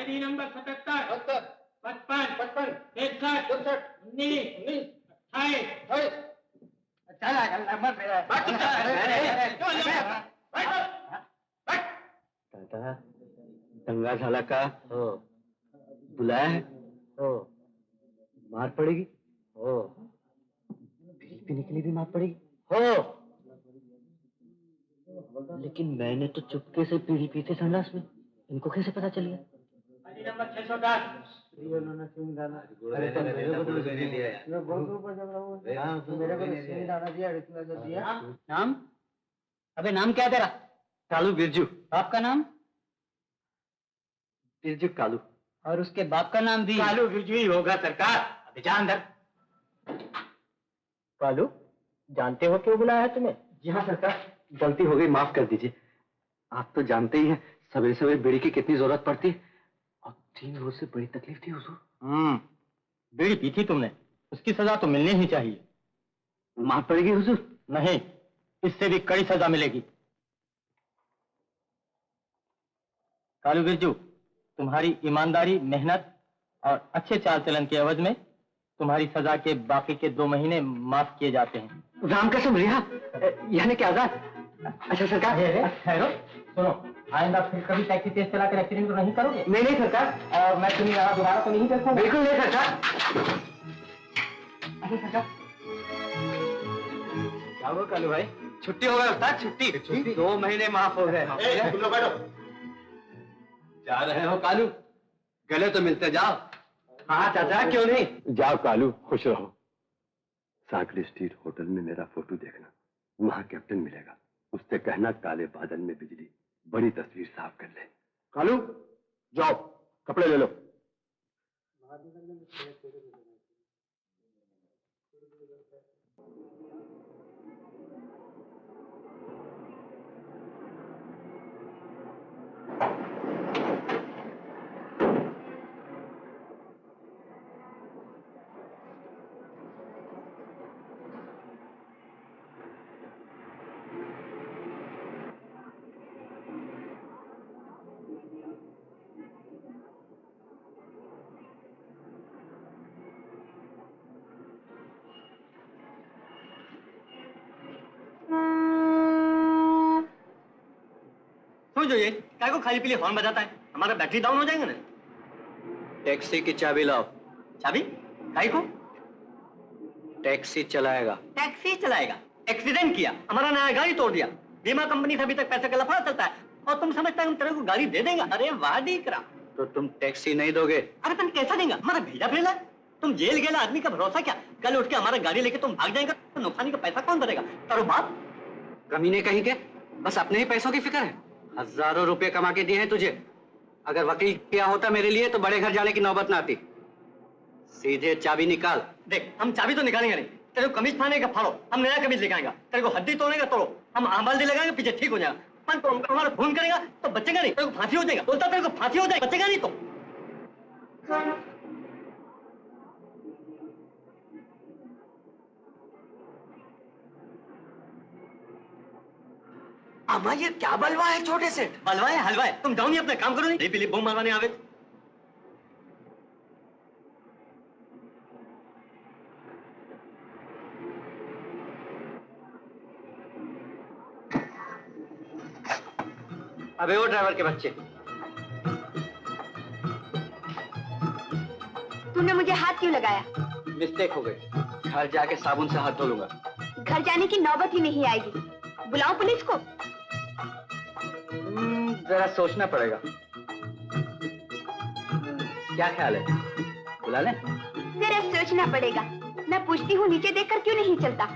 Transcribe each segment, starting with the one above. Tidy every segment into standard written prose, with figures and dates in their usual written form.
ID number 77 55 55 63 63 19 28 चला number मेरा दादा दंगा झाला का? हो. बुलाया है? हो. मार पड़ेगी? हो. बीड़ी पीने के लिए भी मार पड़ेगी? हो. लेकिन मैंने तो चुपके से बीड़ी पी थी संडास में, इनको कैसे पता चल गया? ID नंबर 610 नाम? अबे नाम क्या तेरा? कालू बिरजू. बाप का नाम? बिरजू कालू. और उसके बाप का नाम भी कालू बिरजू ही होगा सरकार। अभी जा अंदर। कालू, जानते हो क्यों बुलाया है तुम्हें? जी हाँ सरकार। गलती हो गई, माफ कर दीजिए. आप तो जानते ही हैं सवेरे सवेरे बीड़ी की कितनी जरूरत पड़ती है, और 3 रोज से बड़ी तकलीफ थी हुजूर. बीड़ी पी थी तुमने, उसकी सजा तो मिलनी ही चाहिए. माफ पड़ेगी हुजूर? नहीं, इससे भी कड़ी सजा मिलेगी. कालू बिरजू, तुम्हारी ईमानदारी, मेहनत और अच्छे चाल चलन के एवज में तुम्हारी सजा के बाकी के 2 महीने माफ किए जाते हैं. राम कसम रिहा, यानी क्या आजाद? अच्छा सरकार. ठहरो, सुनो, आइंदा फिर कभी टैक्सी तेज चलाकर एक्सीडेंट तो नहीं करोगे? नहीं नहीं सरकार. और मैं तुम्हें यहाँ दोबारा तो नहीं देखूंगा? बिल्कुल नहीं सरकार. अच्छा सरकार. क्या हुआ कालू भाई? छुट्टी हो गई उस्ताद, छुट्टी. 2 महीने माफ हो गए. तुम लोग बैठो। जा रहे हो कालू? गले तो मिलते जाओ. हाँ चाचा, क्यों नहीं? जाओ कालू, खुश रहो. साकरी स्ट्रीट होटल में मेरा फोटो देखना, वहां कैप्टन मिलेगा. उससे कहना काले बादल में बिजली, बड़ी तस्वीर साफ कर ले. कालू जाओ, कपड़े ले लो. जो ये काय को खाली पीली हॉर्न बजाता है? हमारा बैटरी डाउन हो जाएगा ना. टैक्सी की चाबी लाओ. चाबी? काय को? टैक्सी चलाएगा. टैक्सी चलाएगा? एक्सीडेंट किया, हमारा नया गाड़ी तोड़ दिया, बीमा कंपनी से अभी तक पैसे का लफड़ा चलता है, और तुम समझता है हम तेरे को गाड़ी दे देंगे? अरे वाह डीकरा. तो तुम टैक्सी नहीं दोगे? अरे तुम कैसा देंगे? हमारा भेजा भेजा. तुम जेल गेला आदमी का भरोसा क्या? कल उठ के हमारा गाड़ी लेके तुम भाग जाएगा तो नुकसानी का पैसा कौन भरेगा? करो बाप. कमीने कहीं के, बस अपने ही पैसों की फिक्र है. हजारों रुपए कमा के दिए हैं तुझे. अगर वकील किया होता मेरे लिए तो बड़े घर जाने की नौबत ना आती. सीधे चाबी निकाल. देख, हम चाबी तो निकालेंगे नहीं. तेरे को कमीज फाड़ने का फाड़ो, हम नया कमीज लेके आएंगे. तेरे को हड्डी तोड़ने का तोड़ो, हम आंबाल लगाएंगे, पीछे ठीक हो जाएगा. पर तो हमारा खून करेगा तो बचेगा नहीं. तेरे को फांसी हो जाएगा. बोलता तेरे को फांसी हो जाएगा, बचेगा नहीं तो. अम्मा ये क्या बलवा है छोटे से? बलवा है, हलवा है. तुम जाओ नहीं, अपना काम करो. नहीं पीली बम मारवाने आवे. अबे वो ड्राइवर के बच्चे, तूने मुझे हाथ क्यों लगाया? मिस्टेक हो गई. घर जाके साबुन से हाथ धो लूंगा. घर जाने की नौबत ही नहीं आएगी. बुलाओ पुलिस को? जरा सोचना पड़ेगा. क्या ख्याल है, बुला लें? जरा सोचना पड़ेगा. मैं पूछती हूँ, नीचे देखकर क्यों नहीं चलता?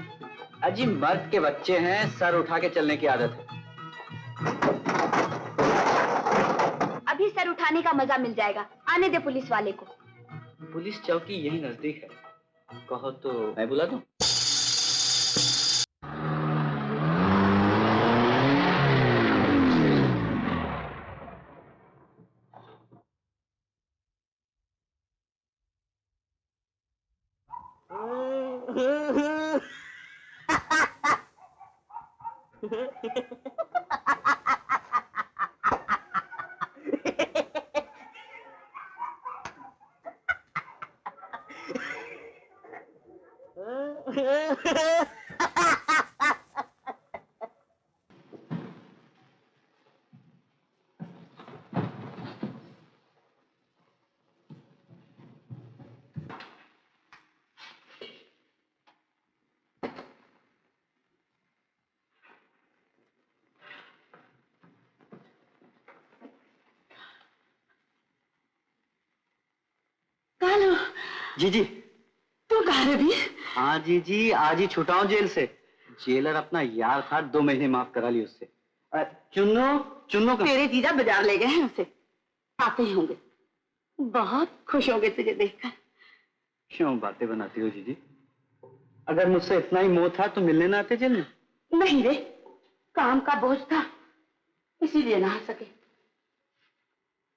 अजी मर्द के बच्चे हैं, सर उठा के चलने की आदत है. अभी सर उठाने का मजा मिल जाएगा. आने दे पुलिस वाले को. पुलिस चौकी यही नजदीक है, कहो तो मैं बुला दूं? जी तू कहाँ रे भी? हाँ जी आज ही छूटा हूँ जेल से। जेलर अपना यार था, 2 महीने माफ करा ली उससे। चुन्नो का तेरे जीजा बाजार ले गए हैं उसे, आते ही होंगे, बहुत खुश होंगे तुझे देखकर। क्यों बातें बनाती हो जीजी? अगर मुझसे इतना ही मोह था तो मिलने ना आते जेल में? नहीं रे, काम का बोझ था इसीलिए ना आ सके,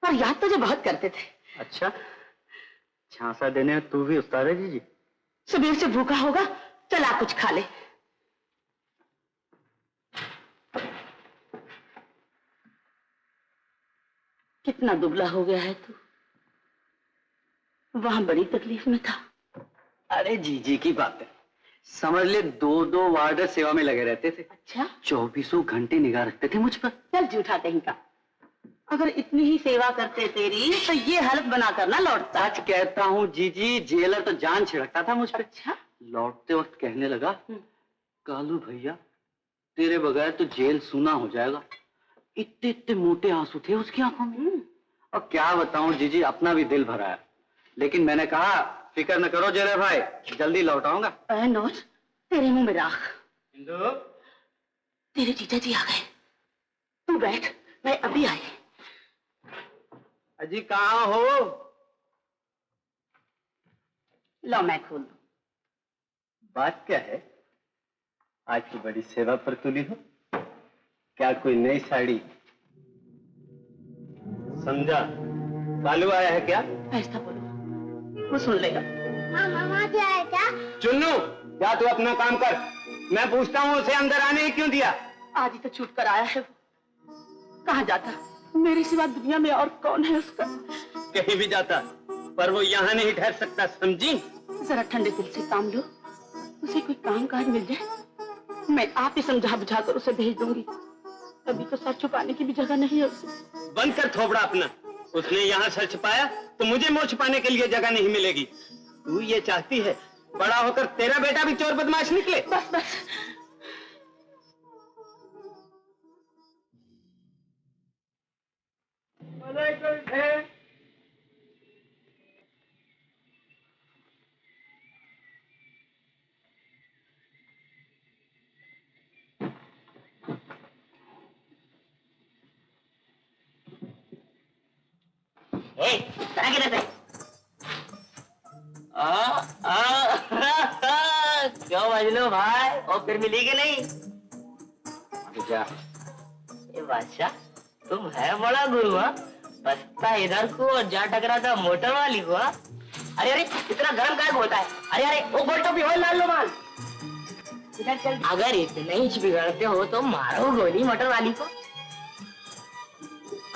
पर याद तुझे बहुत करते थे। अच्छा, झांसा देने में तू भी उस्ताद है जीजी? सुबह से भूखा होगा, चला कुछ खा ले। कितना दुबला हो गया है तू, वहां बड़ी तकलीफ में था। अरे जीजी की बात है, समझ ले 2 वार्डर सेवा में लगे रहते थे। अच्छा, 24 घंटे निगाह रखते थे मुझ पर। चल झूठा कहीं का, अगर इतनी ही सेवा करते तेरी तो ये हालत बना कर ना लौटता। सच कहता हूँ जीजी, जेलर तो जान छिड़कता था मुझ पे। अच्छा, लौटते वक्त कहने लगा, कालू भैया तेरे बगैर तो जेल सूना हो जाएगा। इतने इतने मोटे आंसू थे उसकी आंखों में। और क्या बताऊं जीजी, अपना भी दिल भरा है, लेकिन मैंने कहा फिक्र न करो जेलर भाई, जल्दी लौट आऊंगा। नोट तेरे मुंह में राख। इंदु, तेरे जीजा जी आ गए, तू बैठ, मैं अभी आई। अजी कहाँ हो? लो मैं खोल दूं। बात क्या है? आज की बड़ी सेवा पर तुली हो क्या? कोई नई साड़ी? समझा, कालू आया है क्या? ऐसा बोलो, वो सुन लेगा। मामा क्या है क्या? चुन्नू, जा तू अपना काम कर। मैं पूछता हूँ उसे अंदर आने ही क्यों दिया? आज ही तो छूट कर आया है वो, कहाँ जाता? मेरे सिवा दुनिया में और कौन है उसका? कहीं भी जाता, पर वो यहाँ नहीं ठहर सकता, समझी? जरा ठंडे दिल से काम लो, उसे कोई काम काज मिल जाए, मैं आप ही समझा बुझा कर उसे भेज दूंगी। अभी तो सर छुपाने की भी जगह नहीं है उसे। बंद कर थोपड़ा अपना। उसने यहाँ सर छुपाया तो मुझे मुंह छुपाने के लिए जगह नहीं मिलेगी। तू ये चाहती है बड़ा होकर तेरा बेटा भी चोर बदमाश निकले? बस बस, क्यों मजनू भाई, और फिर मिली कि नहीं? क्या? ये बादशाह, तुम है बड़ा गुरु। बसता इधर को और जा टकराता मोटर वाली को। अरे अरे, इतना गर्म काहे होता है? अरे अरे, वो गोल टोपी हो, लाल लो माल। इधर चल। अगर इतने ही बिगड़ते हो तो मारो गोली मोटर वाली को।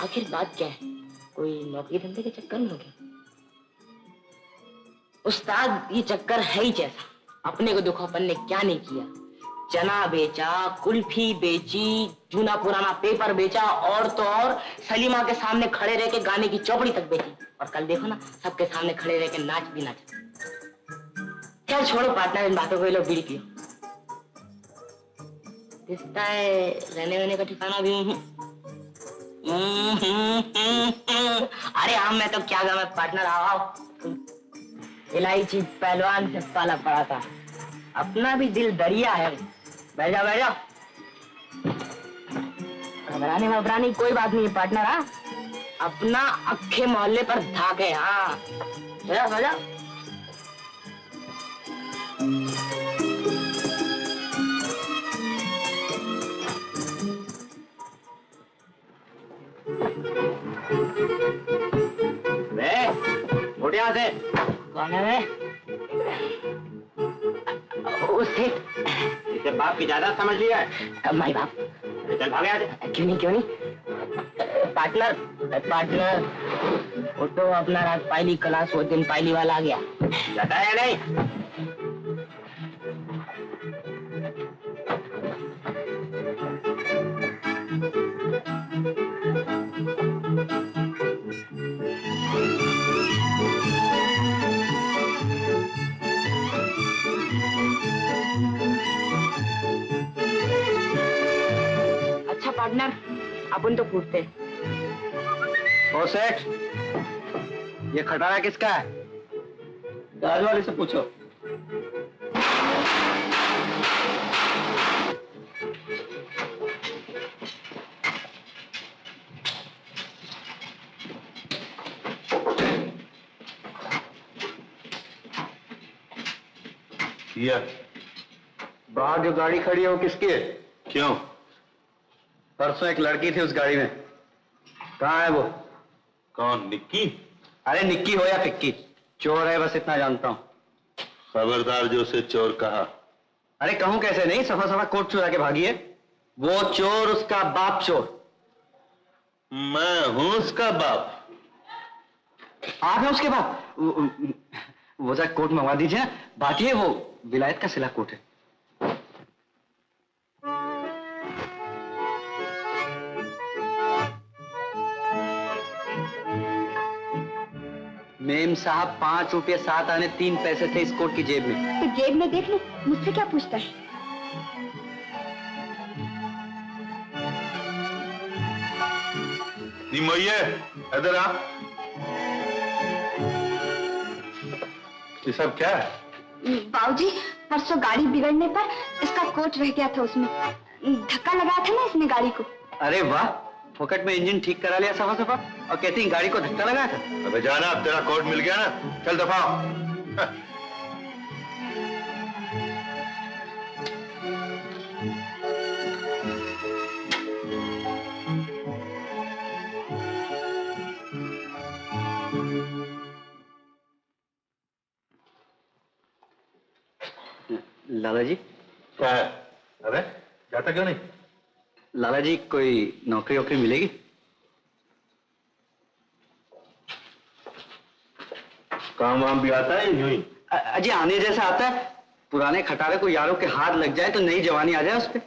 आखिर बात क्या है? कोई नौकरी धंधे के चक्कर में हो गया? उस्ताद, ये चक्कर है ही जैसा। अपने को देखो, अपन ने क्या नहीं किया। चना बेचा, कुल्फी बेची, जूना पुराना पेपर बेचा, और तो और सलीमा के सामने खड़े रह के गाने की चौपड़ी तक बेची। और कल देखो ना, सबके सामने खड़े रह के नाच भी नाचा। क्या छोड़ो पार्टनर, इन बातों को, ये लो बीड़ी पियो। दिखता है रहने वहने का ठिकाना भी। अरे हम मैं तो क्या मैं पार्टनर, आओ। इलायची पहलवान से पाला पड़ा था, अपना भी दिल दरिया है। बैठ जाओ बैठ जाओ, घबराने वबराने कोई बात नहीं है पार्टनर। हाँ, अपना अक्खे मोहल्ले पर धाक है। हाँ, बैठ जाओ बैठ जाओ। उठ यहाँ से। कौन है वे? उसे इसे बाप की ज्यादा समझ लिया है। माई बाप। चल भाग यहाँ से। क्यों नहीं पार्टनर, पार्टनर वो तो अपना रात पायली क्लास, वो दिन पायली वाला आ गया। जाता है या नहीं? अच्छा पार्टनर, अपन तो पूछते। ओ सेठ, ये खटारा किसका है? गाड़ी वाले से पूछो। ये बाहर जो गाड़ी खड़ी है वो किसकी है? क्यों? परसों एक लड़की थी उस गाड़ी में, कहाँ है वो? कौन? निक्की? अरे निक्की हो या फिक्की, चोर है बस इतना जानता हूँ। खबरदार जो उसे चोर कहा। अरे कहूँ कैसे नहीं, सफा सफा कोट चुरा के भागी है। वो चोर, उसका बाप चोर। मैं हूं उसका बाप। आप है उसके बाप? वो जरा कोट मंगवा दीजिए ना, बात ये वो विलायत का सिला कोट है। मेम साहब 5 रुपये 7 आने 3 पैसे थे इस कोट की जेब में। तो जेब में देख लो, मुझसे क्या पूछता है? निमोये, इधर आ। ये सब क्या है? बाबूजी, परसों गाड़ी बिगड़ने पर इसका कोट रह गया था, उसमें धक्का लगाया था ना इसने गाड़ी को। अरे वाह, फोकट में इंजन ठीक करा लिया सफा सफा, और कहती हैं गाड़ी को धक्का लगाया था। अबे जाना, अब तेरा कोट मिल गया ना, चल दफा हो। लाला जी। क्या है? अरे जाता क्यों नहीं? लाला जी, कोई नौकरी वोकरी मिलेगी? काम वाम भी आता है यूं ही? अजी आने जैसा आता है, पुराने खटारे को यारों के हाथ लग जाए तो नई जवानी आ जाए उस पे।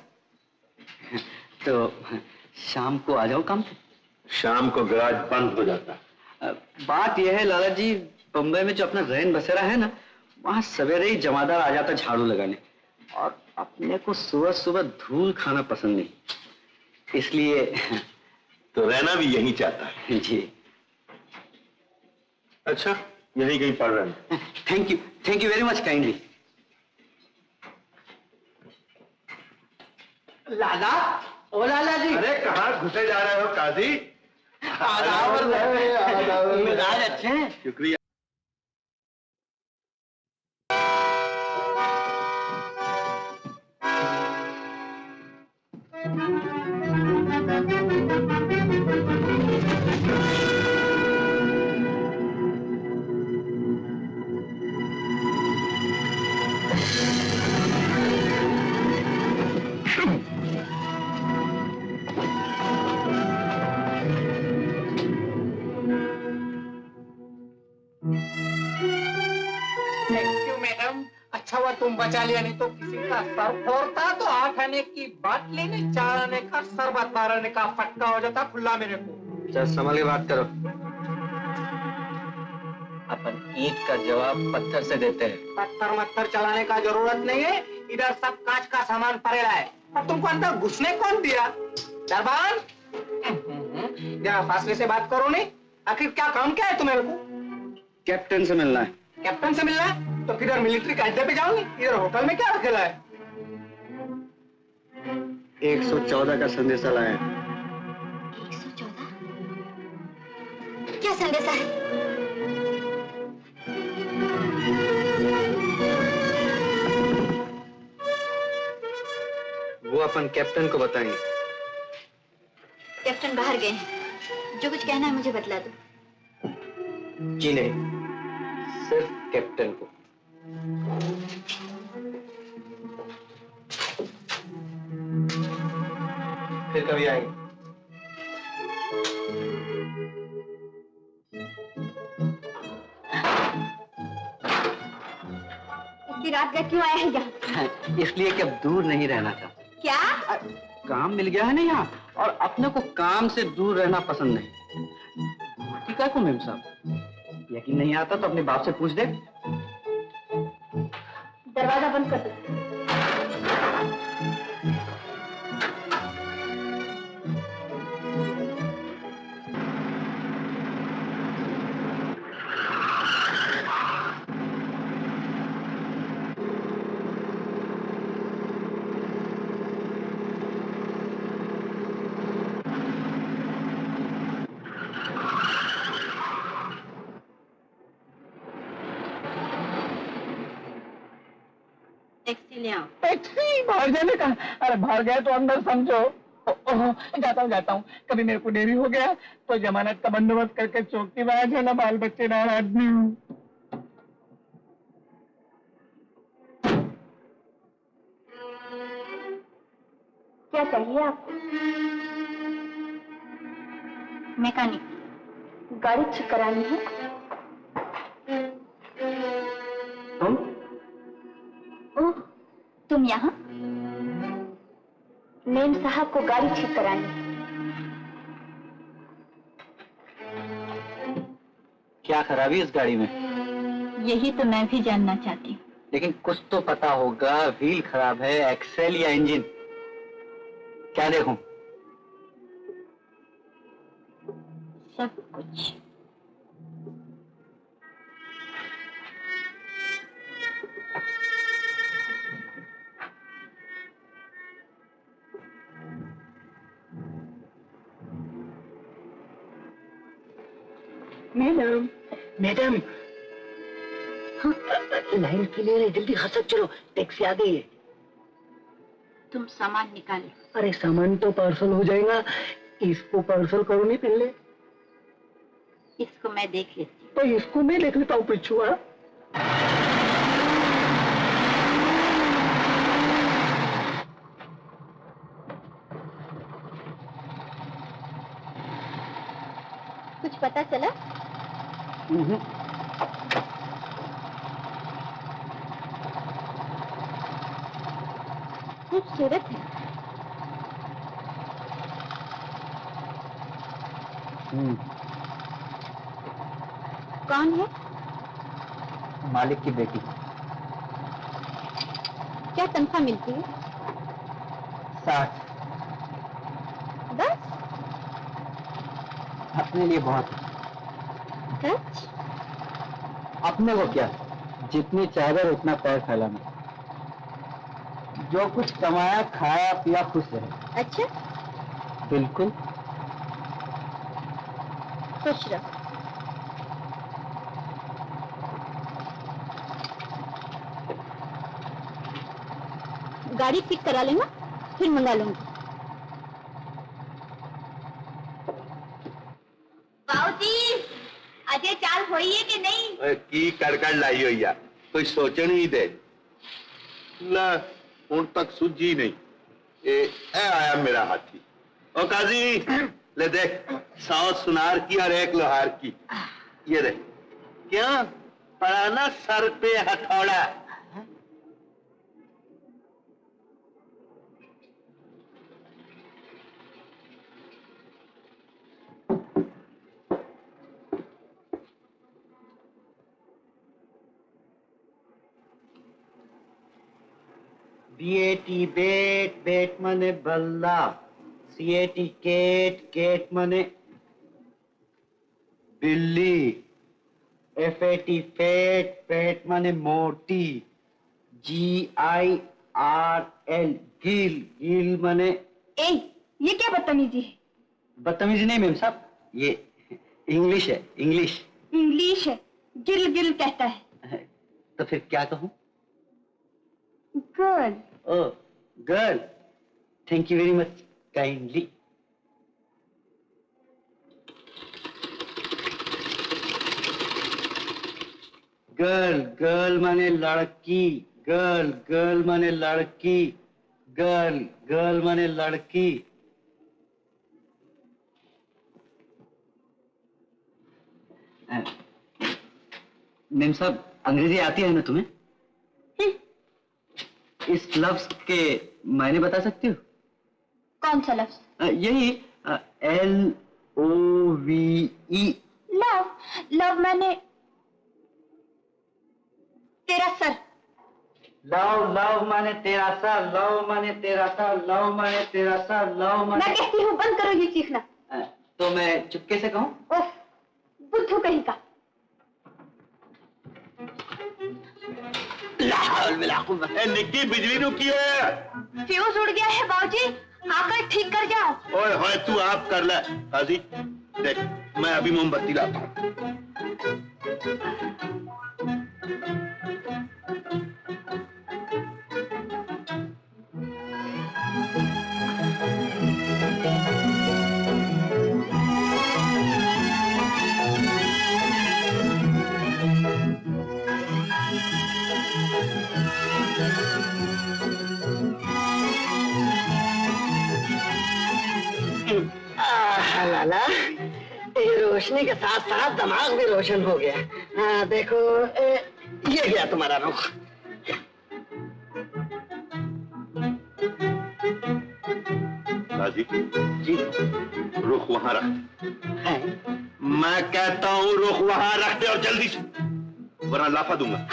तो शाम को आ जाओ काम पे। शाम को गैराज बंद हो जाता है। बात यह है लाला जी, बम्बई में जो अपना रैन बसेरा है ना, वहां सवेरे ही जमादार आ जाता झाड़ू लगाने, और अपने को सुबह सुबह धूल खाना पसंद नहीं, इसलिए। तो रहना भी यहीं चाहता है? जी। अच्छा, यहीं कहीं पढ़ रहे हैं? Thank you very much kindly. Lala, ओ लाला जी। अरे कहाँ घुसे जा रहे हो काजी? मिजाज अच्छे हैं। शुक्रिया। थैंक यू मैडम, अच्छा हुआ तुम बचा लिया, नहीं तो किसी का सर फोड़ता तो 8 आने की बात लेने, 4 आने का सर 12 आने का फटका हो जाता खुला मेरे को। चल संभल के बात करो। अपन ईंट का जवाब पत्थर से देते हैं। पत्थर मत्थर चलाने का जरूरत नहीं है, इधर सब कांच का सामान पड़ेला है, और तुमको अंदर घुसने कौन दिया? दरबान, जरा फासले से बात करो। नहीं, आखिर क्या काम क्या है तुम्हें? कैप्टन से मिलना है। कैप्टन से मिलना है तो किधर मिलिट्री के अड्डे पे जाओगे? इधर होटल में क्या रखेला है? 114 का संदेशा लाया। 114? क्या संदेशा है? वो अपन कैप्टन को बताएंगे। कैप्टन बाहर गए हैं, जो कुछ कहना है मुझे बतला दो। जी नहीं, सिर्फ कैप्टन को। फिर कभी आएंगे। इतनी रात गए क्यों आया है यहाँ? इसलिए कि अब दूर नहीं रहना था। क्या? काम मिल गया है ना यहाँ, और अपने को काम से दूर रहना पसंद नहीं। दूर का को मेम साहब, यकीन नहीं आता तो अपने बाप से पूछ दे। दरवाजा बंद कर दो। टैक्सी ले आओ। टैक्सी बाहर जाने का? अरे बाहर गए तो अंदर समझो। जाता हूँ। कभी मेरे को देरी हो गया तो जमानत का बंदोबस्त करके चौकी में आ जाना, बाल बच्चे नार आदमी हूँ। क्या चाहिए आपको? मैकेनिक, गाड़ी ठीक करानी है। तुम? ओह, तुम यहाँ? मेम साहब को गाड़ी ठीक करानी है। क्या खराबी है इस गाड़ी में? यही तो मैं भी जानना चाहती हूँ। लेकिन कुछ तो पता होगा, व्हील खराब है, एक्सेल या इंजन? क्या देखूं? सब कुछ। मैडम, मैडम, हाँ? लाइन क्लियर है, जल्दी खसक चलो, टैक्सी आ गई है। तुम सामान निकालो। अरे सामान तो पार्सल हो जाएगा, इसको पार्सल करो नहीं पहले। इसको मैं देख लेती हूँ। तो इसको मैं देख लेता हूँ पिछुआ। कुछ पता चला? खूबसूरत है। कौन है? मालिक की बेटी। क्या तनख्वाह मिलती है? 60। बस? अपने लिए बहुत है। सच? अपने को क्या, जितनी चादर उतना पैर फैलाना। जो कुछ कमाया खाया पिया खुश रहे। अच्छा, बिल्कुल। खुश रहो। गाड़ी ठीक करा लेना, फिर मंगा लूंगी। बाबूजी, अजय चाल होई है कि नहीं? की कड़कड़ लाई हुई है, कोई सोचन ही दे। ला हुण तक सूझी नहीं। ए आया मेरा हाथी। ओ काजी, ले देख, 100 सुनार की और 1 लोहार की। ये देख, क्या पड़ा ना सर पे हथौड़ा। बीएटी बेट, बेट मने बल्ला। सीएटी केट, केट मने बिल्ली। एफएटी फेट, फेट मने मोटी। GIRL गिल, गिल मने। ए, ये क्या बदतमीजी है? बदतमीजी नहीं मेम साहब, ये इंग्लिश है, इंग्लिश। इंग्लिश है, गिल गिल कहता है। तो फिर क्या कहूँ? Girl. Oh, girl. Thank you very much kindly. Girl, girl माने लड़की। गर्ल, गर्ल माने लड़की। गर्ल, गर्ल माने लड़की। मेम साहब, अंग्रेजी आती है ना तुम्हें? इस लफ्ज के मायने बता सकती हो? कौन सा लफ्ज? यही LOVE। लव। लव मैंने तेरा सर। लव, लव माने तेरा सर, लव माने तेरा सर, लव माने तेरा सर, लव मैं माने। कहती हूँ बंद करो ये चीखना। तो मैं चुपके से कहूँ? ओह, बुद्धू कहीं का। निक्की बिजली नु की है। फ्यूज उड़ गया है बाबूजी, आकर ठीक कर जाओ। ओए होए, तू आप कर ले। काजी, देख, मैं अभी मोमबत्ती लाता हूँ। लाला, ये रोशनी के साथ साथ दिमाग भी रोशन हो गया। हाँ देखो, ये गया तुम्हारा रुख। राजी जी रुख वहां रख। मैं कहता हूँ रुख वहां रख दे और जल्दी से, वरना लाफा दूंगा।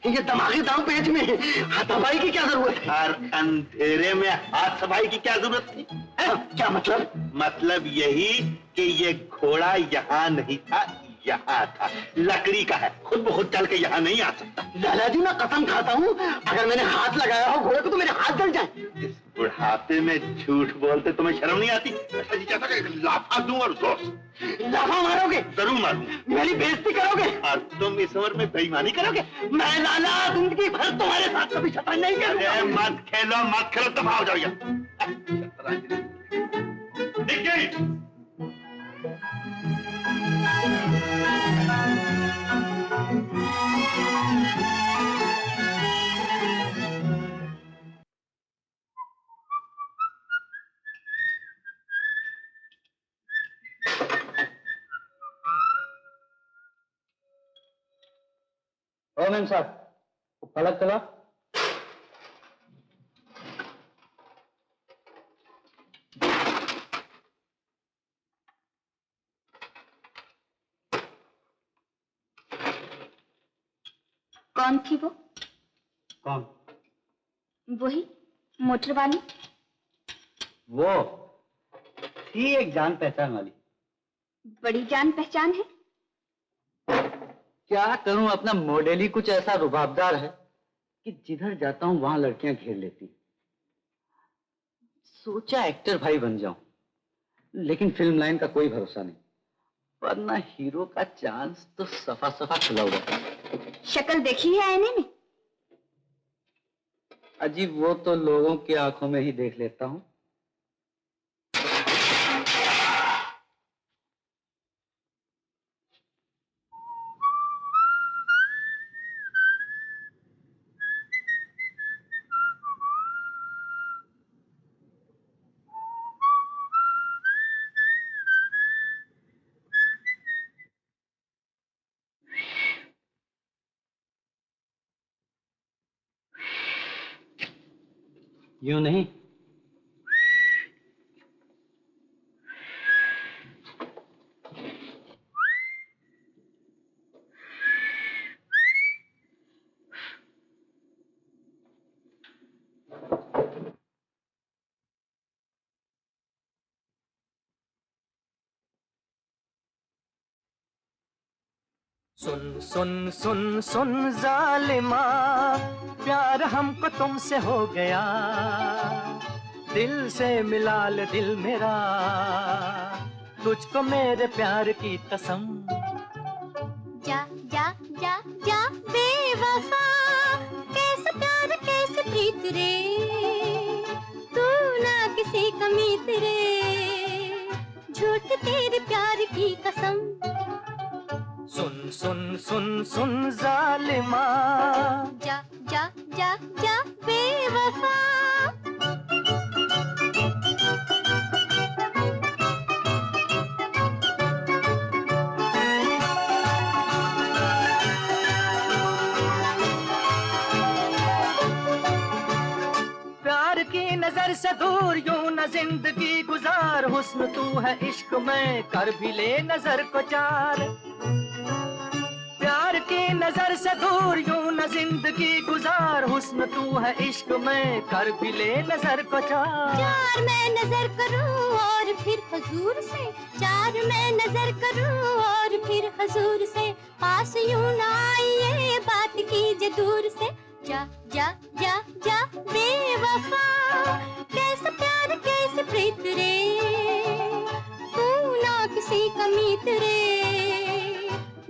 ये दिमागी दांव पेच में हाथापाई की क्या जरूरत है? और अंधेरे में हाथ सफाई की क्या जरूरत थी? क्या मतलब? मतलब यही कि ये घोड़ा यहाँ नहीं था, यहाँ था, लकड़ी का है, खुद ब खुद चल के यहाँ नहीं आ सकता। लाला जी, मैं कसम खाता हूँ, अगर मैंने हाथ लगाया हो घोड़े को तो मेरे हाथ जल जाए। इस बुढ़ापे में झूठ बोलते तुम्हें शर्म नहीं आती? ऐसा जी चाहता कि लाफा दूं और जोर से। लाफा मारोगे? जरूर मारूंगा। मेरी बेइज्जती करोगे? और तुम इस उम्र में बेईमानी करोगे? मैं लाला जिंदगी भर तुम्हारे साथ कभी शतरंज नहीं करूंगा। अरे मत खेलो, दफा हो जाओ यहाँ। दिख गई? ओ मैम साहब, पलक चला। कौन थी वो? कौन? वही मोटर वाली। वो थी एक जान पहचान वाली। बड़ी जान पहचान है। क्या करूं, अपना मॉडल ही कुछ ऐसा रुबाबदार है कि जिधर जाता हूं वहां लड़कियां घेर लेती। सोचा एक्टर भाई बन जाऊं, लेकिन फिल्म लाइन का कोई भरोसा नहीं, वरना हीरो का चांस तो सफा सफा खुला हुआ है। शक्ल देखी है आईने में? अजीब, वो तो लोगों की आंखों में ही देख लेता हूं। यूं नहीं, सुन सुन सुन सुन जालिमा, प्यार हमको तुमसे हो गया, दिल से मिला ले दिल मेरा, तुझको मेरे प्यार की कसम। जा जा जा जा बेवफा, कैसे प्यार कैसे प्रीत रे, तू ना किसी का मीत रे, झूठ तेरे प्यार की कसम। सुन सुन सुन सुन जालिमा, जा जा जा जा बेवफा। प्यार की नजर से दूर यूं न जिंदगी गुजार, हुस्न तू है इश्क में कर भी ले नजर को चार। प्यार की नजर से दूर यूं न जिंदगी गुजार, हुस्न तू है इश्क में कर भी ले नजर को चार। चार मैं नजर करूं और फिर हुजूर से, चार मैं नजर करूं और फिर हुजूर से, पास यूं ना आइए बात कीजिए दूर से। जा जा जा जा बेवफा, कैसे प्यार कैसे प्रीत रे, तू ना किसी का मीत रे,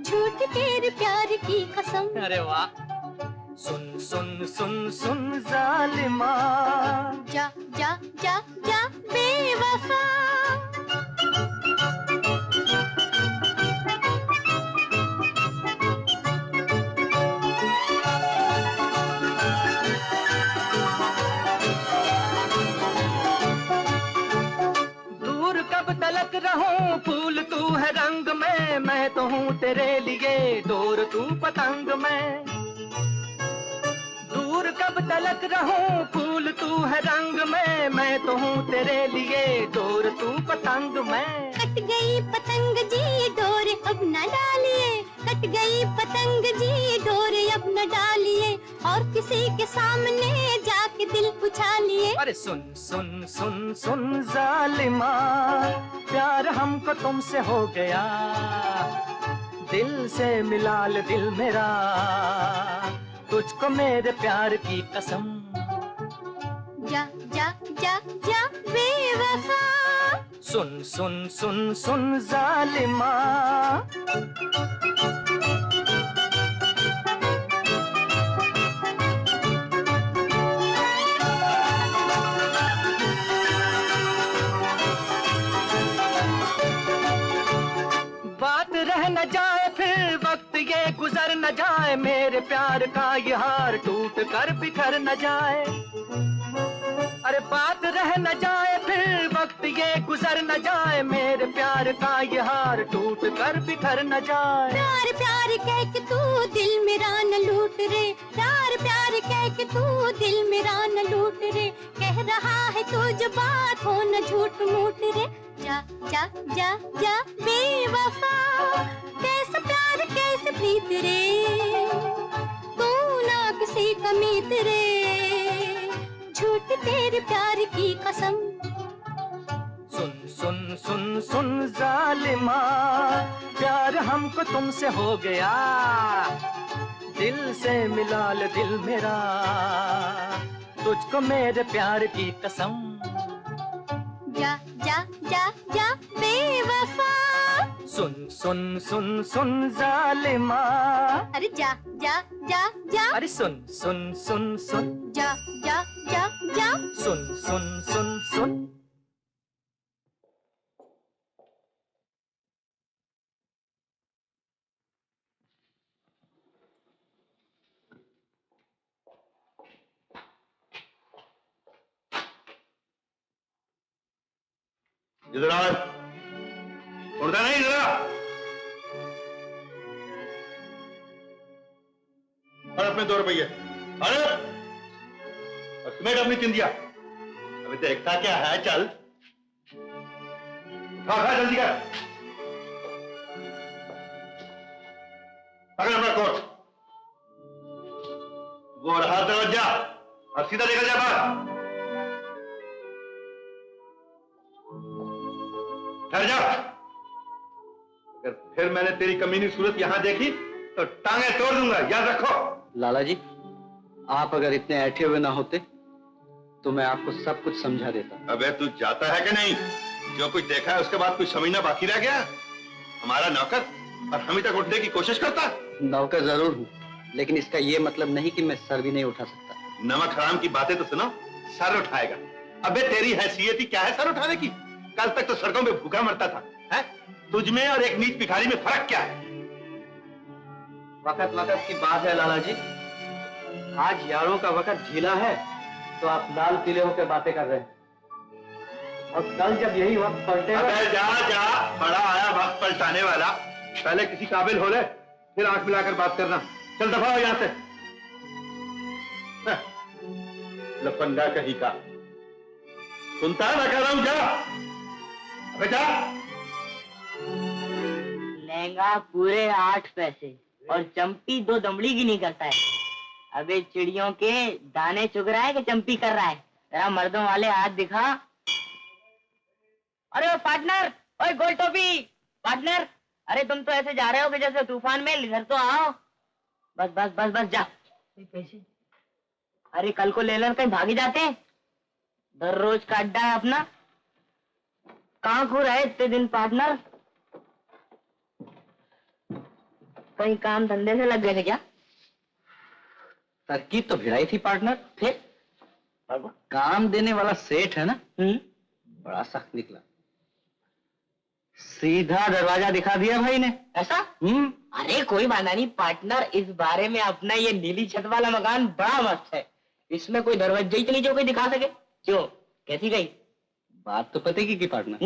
झूठ तेरे प्यार की कसम। अरे वाह। सुन सुन सुन सुन जालिमा, जा जा जा जा बेवफा। दूर कब तलक रहूं फूल तू है रंग में, मैं तो हूँ तेरे लिए डोर तू पतंग में। दूर कब तलक रहूं फूल तू है रंग में, मैं तो हूँ तेरे लिए डोर तू पतंग में। कट गई पतंग जी डोर अब न डालिए, कट गई पतंग जी डोर अब न डालिए, और किसी के सामने जाके दिल उछालिए। अरे सुन सुन सुन सुन जालिमा, प्यार हमको तुमसे हो गया, दिल से मिला ले दिल मेरा, तुझको मेरे प्यार की कसम। जा जा जा जा बेवफा, सुन सुन सुन सुन जालिमा। बात रह न जाए फिर वक्त ये गुजर न जाए, मेरे प्यार का ये हार टूट कर बिखर न जाए। अरे बात रह न जाए फिर वक्त ये गुजर न जाए, मेरे प्यार का ये हार टूट कर बिखर न जाए। प्यार प्यार कह के तू दिल मेरा न लूट रे, प्यार प्यार कह के तू दिल मेरा न लूट रे, कह रहा है तू जो बात हो न झूठ मूठ रे। जा जा जा जा बेवफा, कैसा प्यार कैसे प्रीत रे, तू ना किसी का मीत रे, झूठ तेरे प्यार की कसम। सुन सुन सुन सुन जालिमा, प्यार हमको तुमसे हो गया, दिल से मिला ले दिल मेरा, तुझको मेरे प्यार की कसम। जा जा जा जा बेवफा, सुन सुन सुन सुन जालिमा। अरे जा जा जा जा, अरे सुन सुन सुन सुन, जा जा जा जा, सुन सुन सुन सुन। इधर आ, उड़ता नहीं इधर आ। और अपने 2 रुपये, अरे समेट अपनी चिंदिया। अभी देखता क्या है, चल खा जल्दी कर, पकड़ अपना कोट, वो रहा दरवाजा और सीधा निकल जा बाहर। ठहर जा, अगर फिर मैंने तेरी कमीनी सूरत यहां देखी तो टांगे तोड़ दूंगा, याद रखो। लाला जी, आप अगर इतने ऐठे हुए ना होते तो मैं आपको सब कुछ समझा देता। अबे तू जाता है कि नहीं? जो कुछ देखा है उसके बाद कुछ समझना बाकी रह गया? हमारा नौकर और हम ही तक उठने की कोशिश करता। नौकर जरूर हूँ, लेकिन इसका ये मतलब नहीं कि मैं सर भी नहीं उठा सकता। नमक हराम की बातें तो सुनो, सर उठाएगा। अबे तेरी हैसियत ही क्या है सर उठाने की? कल तक तो सड़कों में भूखा मरता था, है? तुझ में और एक नीच भिखारी में फर्क क्या है? वक्त वक्त की बात है लाला जी, आज यारों का वक्त झीला है तो आप लाल पीले होकर बातें कर रहे हैं, और कल जब यही वक्त पलटेगा। अबे जा जा, बड़ा आया वक्त पलटाने वाला। पहले किसी काबिल हो ले, फिर आंख मिलाकर बात करना। चल दफा हो यहां से। लफंगा कहीं का सुनता है, मैं कह रहा हूं जा। अबे जा। लहंगा पूरे 8 पैसे और चंपी 2 दमड़ी की नहीं करता है। अबे चिड़ियों के दाने चुग रहा है कि चंपी कर रहा है? जरा मर्दों वाले हाथ दिखा। अरे पार्टनर, ओए गोल टोपी पार्टनर, अरे तुम तो ऐसे जा रहे हो कि जैसे तूफान में, इधर तो आओ। बस बस बस बस जा। पैसे अरे कल को ले लेना, कहीं भागी जाते हैं। दररोज का अड्डा है अपना। कहाँ खो रहा है इतने दिन पार्टनर? कहीं काम धंधे से लग गए थे क्या? तरकीब तो भिड़ाई थी पार्टनर, फिर काम देने वाला सेठ है ना, बड़ा सख्त निकला। सीधा दरवाजा दिखा दिया भाई ने। ऐसा? अरे कोई बात नहीं पार्टनर, इस बारे में अपना ये नीली छत वाला मकान बड़ा मस्त है, इसमें कोई दरवाजा ही तो नहीं जो कोई दिखा सके। क्यों, कैसी गई बात? तो पते की पार्टनर।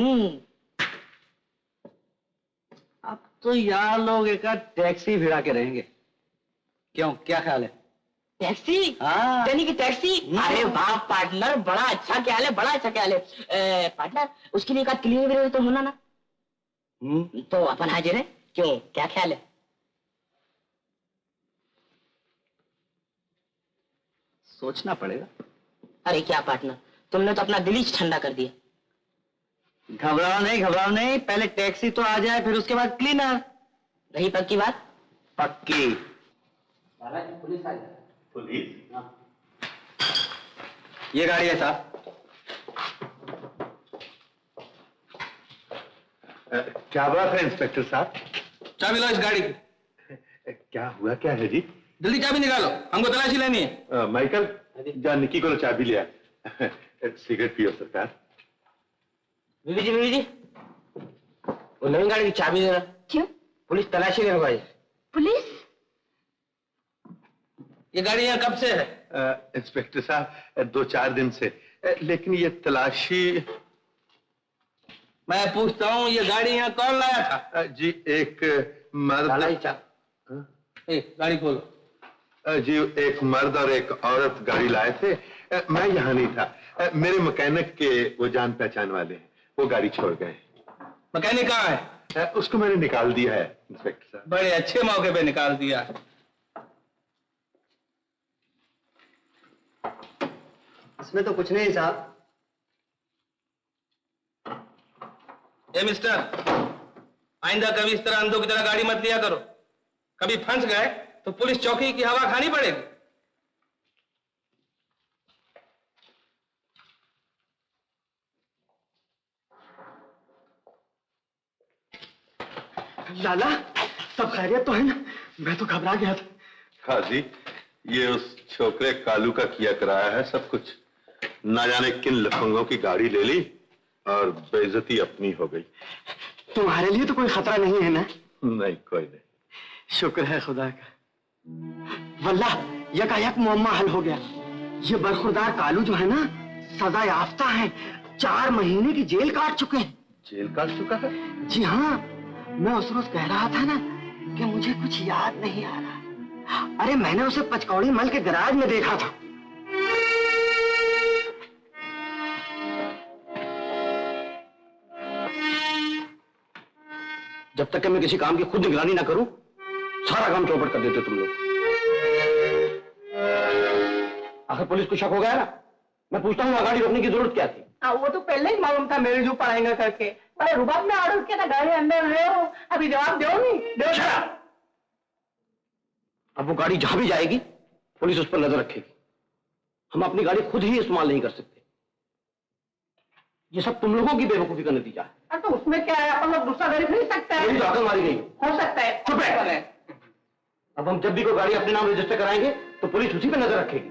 अब तो यार लोग एक टैक्सी भिड़ा के रहेंगे। क्यों, क्या ख्याल है? टैक्सी? हाँ। यानी कि टैक्सी? अरे वाह पार्टनर, बड़ा अच्छा ख्याल है, बड़ा अच्छा ख्याल है। पार्टनर, उसके लिए एक क्लियर तो होना ना। तो अपन हाजिर है। क्यों, क्या ख्याल है? सोचना पड़ेगा। अरे क्या पार्टनर, तुमने तो अपना दिल ही ठंडा कर दिया। घबराओ नहीं, पहले टैक्सी तो आ जाए, फिर उसके बाद क्लीनर। रही पक्की बात? पक्की। पुलिस? ये गाड़ी है साहब। क्या बात है इंस्पेक्टर साहब? चाबी लो इस गाड़ी की। क्या हुआ, क्या है जी? जल्दी चाबी निकालो, हमको तलाशी लेनी है। माइकल, जा निक्की को चाबी लिया। सिगरेट पियो सरकार। बीबी जी, वो नई गाड़ी की चाबी दे रहा। क्यों? पुलिस तलाशी ले भाई। पुलिस? ये गाड़ी यहाँ कब से है? इंस्पेक्टर साहब 2-4 दिन से, लेकिन ये तलाशी। मैं पूछता हूँ, ये गाड़ी यहाँ कौन लाया था? जी एक मर्द। गाड़ी खोलो। जी एक मर्द और एक औरत गाड़ी लाए थे। मैं यहाँ नहीं था। मेरे मैकेनिक के वो जान पहचान वाले हैं, वो गाड़ी छोड़ गए। मैकेनिक कहाँ है? उसको मैंने निकाल दिया है इंस्पेक्टर साहब। बड़े अच्छे मौके पे निकाल दिया। इसमें तो कुछ नहीं साहब। ए मिस्टर, आइंदा कभी इस तरह अंधों की तरह गाड़ी मत लिया करो। कभी फंस गए तो पुलिस चौकी की हवा खानी पड़ेगी। लाला, सब खैरियत तो है ना? मैं तो घबरा गया था। हाँ जी, ये उस छोकरे कालू का किया कराया है सब कुछ। ना जाने किन लफंगों की गाड़ी ले ली और बेइज्जती अपनी हो गई। तुम्हारे लिए तो कोई खतरा नहीं है ना? नहीं, कोई नहीं। शुक्र है खुदा का। वल्ला यकायक मुअम्मा हल हो गया। ये बरखुरदार कालू जो है ना, सजा याफ्ता है। 4 महीने की जेल काट चुके हैं। जेल काट चुका है? जी हाँ, मैं उस रोज कह रहा था ना कि मुझे कुछ याद नहीं आ रहा। अरे मैंने उसे पचकौड़ी मल के गैराज में देखा था। जब तक कि मैं किसी काम की खुद निगरानी ना करूं, सारा काम चौपट कर देते तुम लोग। आखिर पुलिस को शक हो गया ना। मैं पूछता हूँ, गाड़ी रोकने की जरूरत क्या थी? वो तो पहले ही मालूम था मेरे जो पढ़ाएंगे करके। बड़े रुबाब में ऑर्डर किया था, गाड़ी अंदर ले आओ। अभी जवाब दो नहीं दो। अब वो गाड़ी जहां भी जाएगी, पुलिस उस पर नजर रखेगी। हम अपनी गाड़ी खुद ही इस्तेमाल नहीं कर सकते। ये सब तुम लोगों की बेवकूफी का नतीजा है। तो उसमें क्या है, अपन लोग दूसरा गाड़ी खरीद सकते हैं। तो आकर मारी गई हो सकता है। चुप है। अब हम जब भी कोई गाड़ी अपने नाम रजिस्टर कराएंगे तो पुलिस उसी पे नजर रखेगी।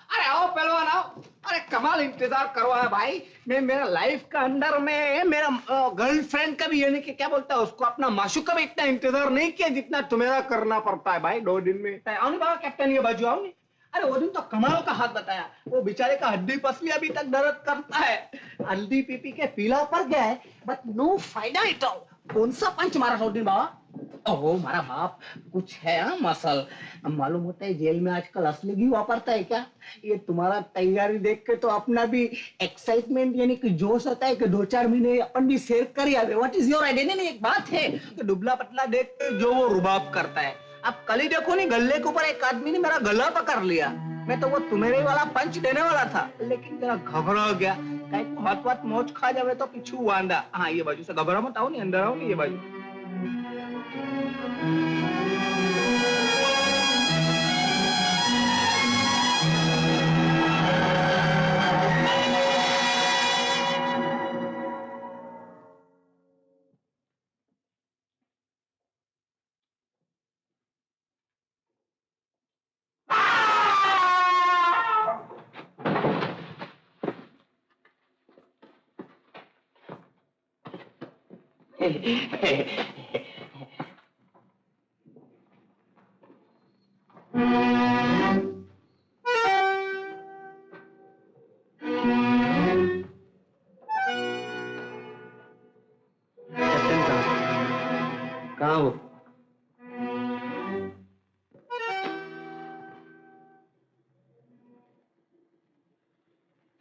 अरे आओ पहलवान आओ। अरे कमाल इंतजार करवा है भाई। मैं मेरा लाइफ का अंदर में मेरा गर्लफ्रेंड का भी, यानी कि क्या बोलता है उसको, अपना माशूक का भी इतना इंतजार नहीं किया जितना तुम्हें करना पड़ता है भाई 2 दिन में। आओ नहीं बाबा कैप्टन, ये बाजू आओ नहीं। अरे वो दिन तो कमाल का हाथ बताया। वो बेचारे का हड्डी पसली अभी तक दर्द करता है। हल्दी पी के पीला पड़ गया है, बट नो फायदा इट ऑल। कौन सा पंच मारा था दिन बाबा? ओहो मारा बाप, कुछ है मसल। मालूम होता है जेल में आजकल असली घी वापरता है क्या? ये तुम्हारा तैयारी देख के तो अपना भी एक्साइटमेंट यानी कि जोश होता है कि 2-4 महीने अपन भी शेयर कर या। What is your idea? नहीं, एक बात है कि दुबला पतला देख के जो वो रुबाब करता है। अब कल ही देखो नहीं, गले के ऊपर एक आदमी ने मेरा गला पकड़ लिया। मैं तो वो तुम्हें वाला पंच देने वाला था, लेकिन जरा घबरा गया। कहीं हाथ मोच खा जावे तो पीछू वांदा। हाँ ये बाजू से घबरा मत, आओ नहीं अंदर आओ नहीं, ये बाजू।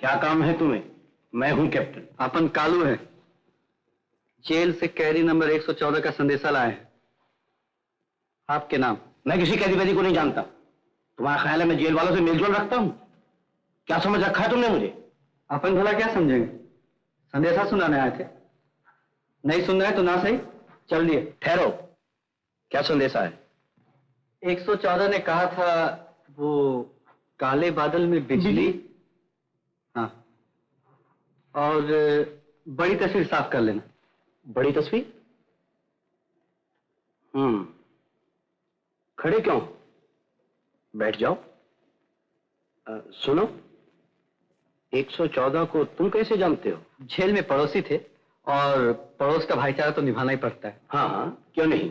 क्या काम है तुम्हें? मैं हूं कैप्टन। अपन कालू है। जेल से कैदी नंबर 114 का संदेशा लाए हैं। आपके नाम? मैं किसी कैदी वैदी को नहीं जानता। तुम्हारा ख्याल है मैं जेल वालों से मेलजोल रखता हूं? क्या समझ रखा है तुमने मुझे? अपन भला क्या समझेंगे? संदेशा सुनाने आए थे। नहीं सुन रहे तो ना सही, चल दिए। ठहरो, क्या संदेशा है? 114 ने कहा था वो काले बादल में बिजली। हाँ, और बड़ी तस्वीर साफ कर लेना। बड़ी तस्वीर? खड़े क्यों? बैठ जाओ। सुनो, 114 को तुम कैसे जानते हो? जेल में पड़ोसी थे और पड़ोस का भाईचारा तो निभाना ही पड़ता है। हाँ हाँ, क्यों नहीं,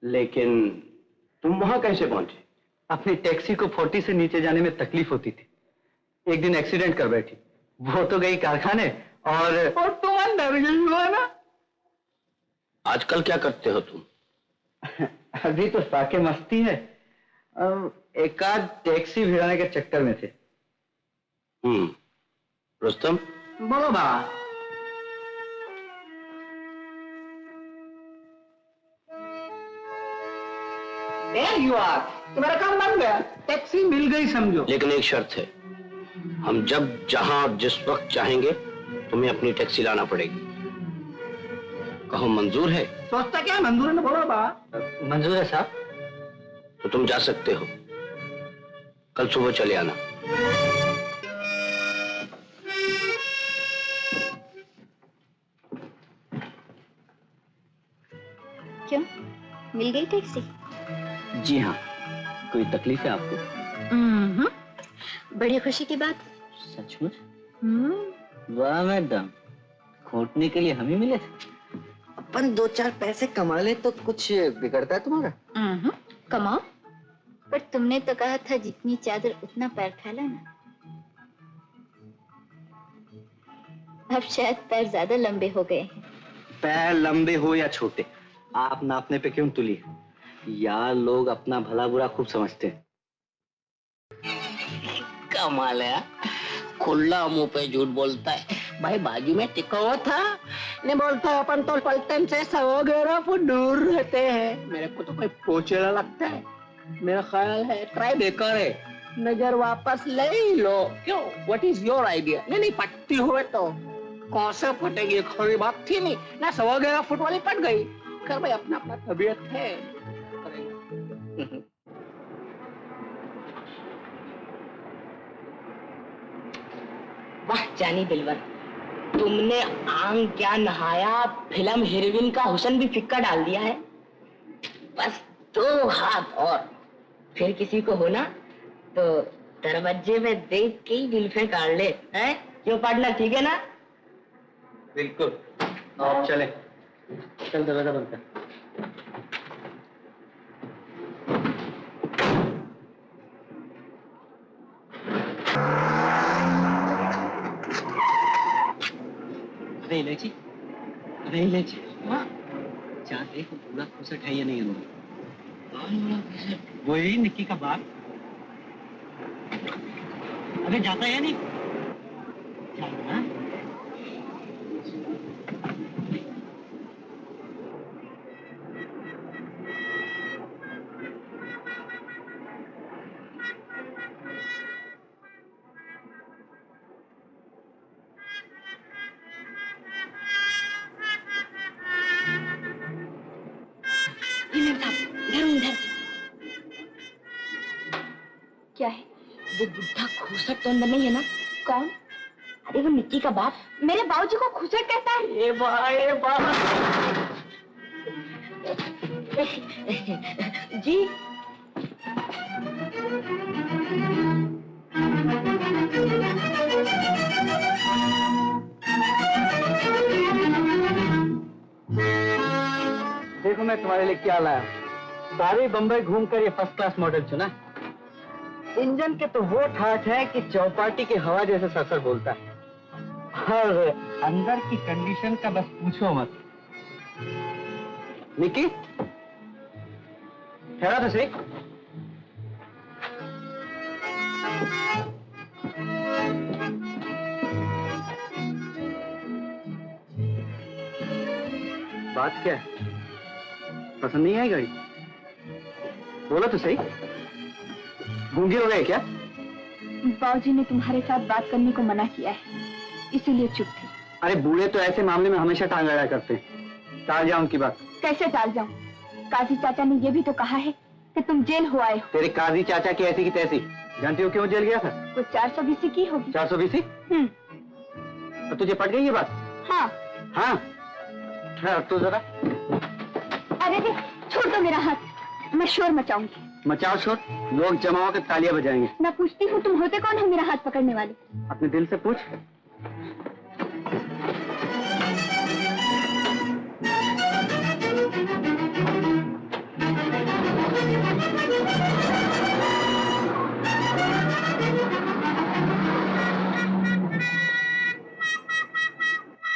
लेकिन तुम वहां कैसे पहुंचे? अपनी टैक्सी को 40 से नीचे जाने में तकलीफ होती थी। एक दिन एक्सीडेंट कर बैठी। वो तो गई कारखाने और तुम अंदर गई हुआ ना। आजकल क्या करते हो तुम? अभी तो साके मस्ती है। एक आध टैक्सी भिड़ाने के चक्कर में थे। रुस्तम, बोलो बाबा। There you are. तुम्हारा काम बन गया, टैक्सी मिल गई समझो। लेकिन एक शर्त है, हम जब जहां और जिस वक्त चाहेंगे तुम्हें अपनी टैक्सी लाना पड़ेगी। कहो मंजूर है? सोचता क्या मंजूर है ना, बोलो बाबा। मंजूर है साहब। तो तुम जा सकते हो, कल सुबह चले आना। क्यों, मिल गई टैक्सी? जी हाँ। कोई तकलीफ है आपको? बड़ी खुशी की बात। सचमुच? वाह मैडम, खोटने के लिए हम ही मिले थे। अपन 2-4 पैसे कमा ले तो कुछ बिगड़ता है तुम्हारा? कमाओ, पर तुमने तो कहा था जितनी चादर उतना पैर फैलाना। अब शायद पैर ज्यादा लंबे हो गए हैं। पैर लंबे हो या छोटे, आप नापने पे क्यों तुली? यार, लोग अपना भला बुरा खूब समझते हैं। कमाल है, खुला मुंह पे झूठ बोलता है। भाई बाजू में टिका हुआ था, ने बोलता है अपन तो पलटन से 100 फुट दूर रहते हैं। मेरे को तो कोई पोचेला लगता है। मेरा ख्याल है ट्राई बेकार है, नजर वापस ले लो। क्यों, व्हाट इज योर आइडिया? नहीं पटती हुए तो कौन से फटेगी, खरी बात थी नहीं ना। 100 फुट वाली पट गई। कर भाई, अपना अपना तबीयत है। वाह जानी दिलवर, तुमने आंग क्या नहाया, फिल्म हीरोइन का हुस्न भी फिक्का डाल दिया है। बस 2 हाथ और फिर किसी को होना तो दरवाजे में देख के ही दिल पे काट ले। हैं क्यों पार्टनर, ठीक है ना? बिल्कुल। आप चले, चल दरवाजा बंद कर। अरे इलायची, अरे इलायची, क्या देखो पूरा खुसट है या नहीं अंदर? वही निक्की का बाप। अरे जाता है या नहीं? जाना। क्या है? वो बुढ़ा खुसट तो अंदर नहीं है ना? कौन? अरे वो निक्की का बाप। मेरे बाबूजी को खुसट कहता है? ए बा जी। देखो मैं तुम्हारे लिए क्या लाया। सारी बम्बई घूमकर ये फर्स्ट क्लास मॉडल चुना। इंजन के तो वो ठाठ है कि चौपाटी की हवा जैसे सरसर बोलता है, और अंदर की कंडीशन का बस पूछो मत। निकी, ठहरा तो सही। बात क्या है? पसंद नहीं आई गाड़ी? बोलो तो सही। गूंगे हो गए क्या? बाबूजी ने तुम्हारे साथ बात करने को मना किया है, इसीलिए चुप थी। अरे बूढ़े तो ऐसे मामले में हमेशा टांग अड़ा करते हैं। टाल जाओ उनकी बात। कैसे टाल जाऊं? काजी चाचा ने ये भी तो कहा है कि तुम जेल हो आए हो। तेरे काजी चाचा की ऐसी की तैसी। जानती हो क्यों जेल गया था? कुछ 420 की होगी। 420? तो तुझे पट गई ये बात? हाँ। हाँ तो जरा। अरे रे, छोड़ दो मेरा हाथ, मैं शोर मचाऊंगी। मचाओ शोर, लोग जमा होकर तालियां बजाएंगे। मैं पूछती हूँ, तुम होते कौन हो मेरा हाथ पकड़ने वाले? अपने दिल से पूछ।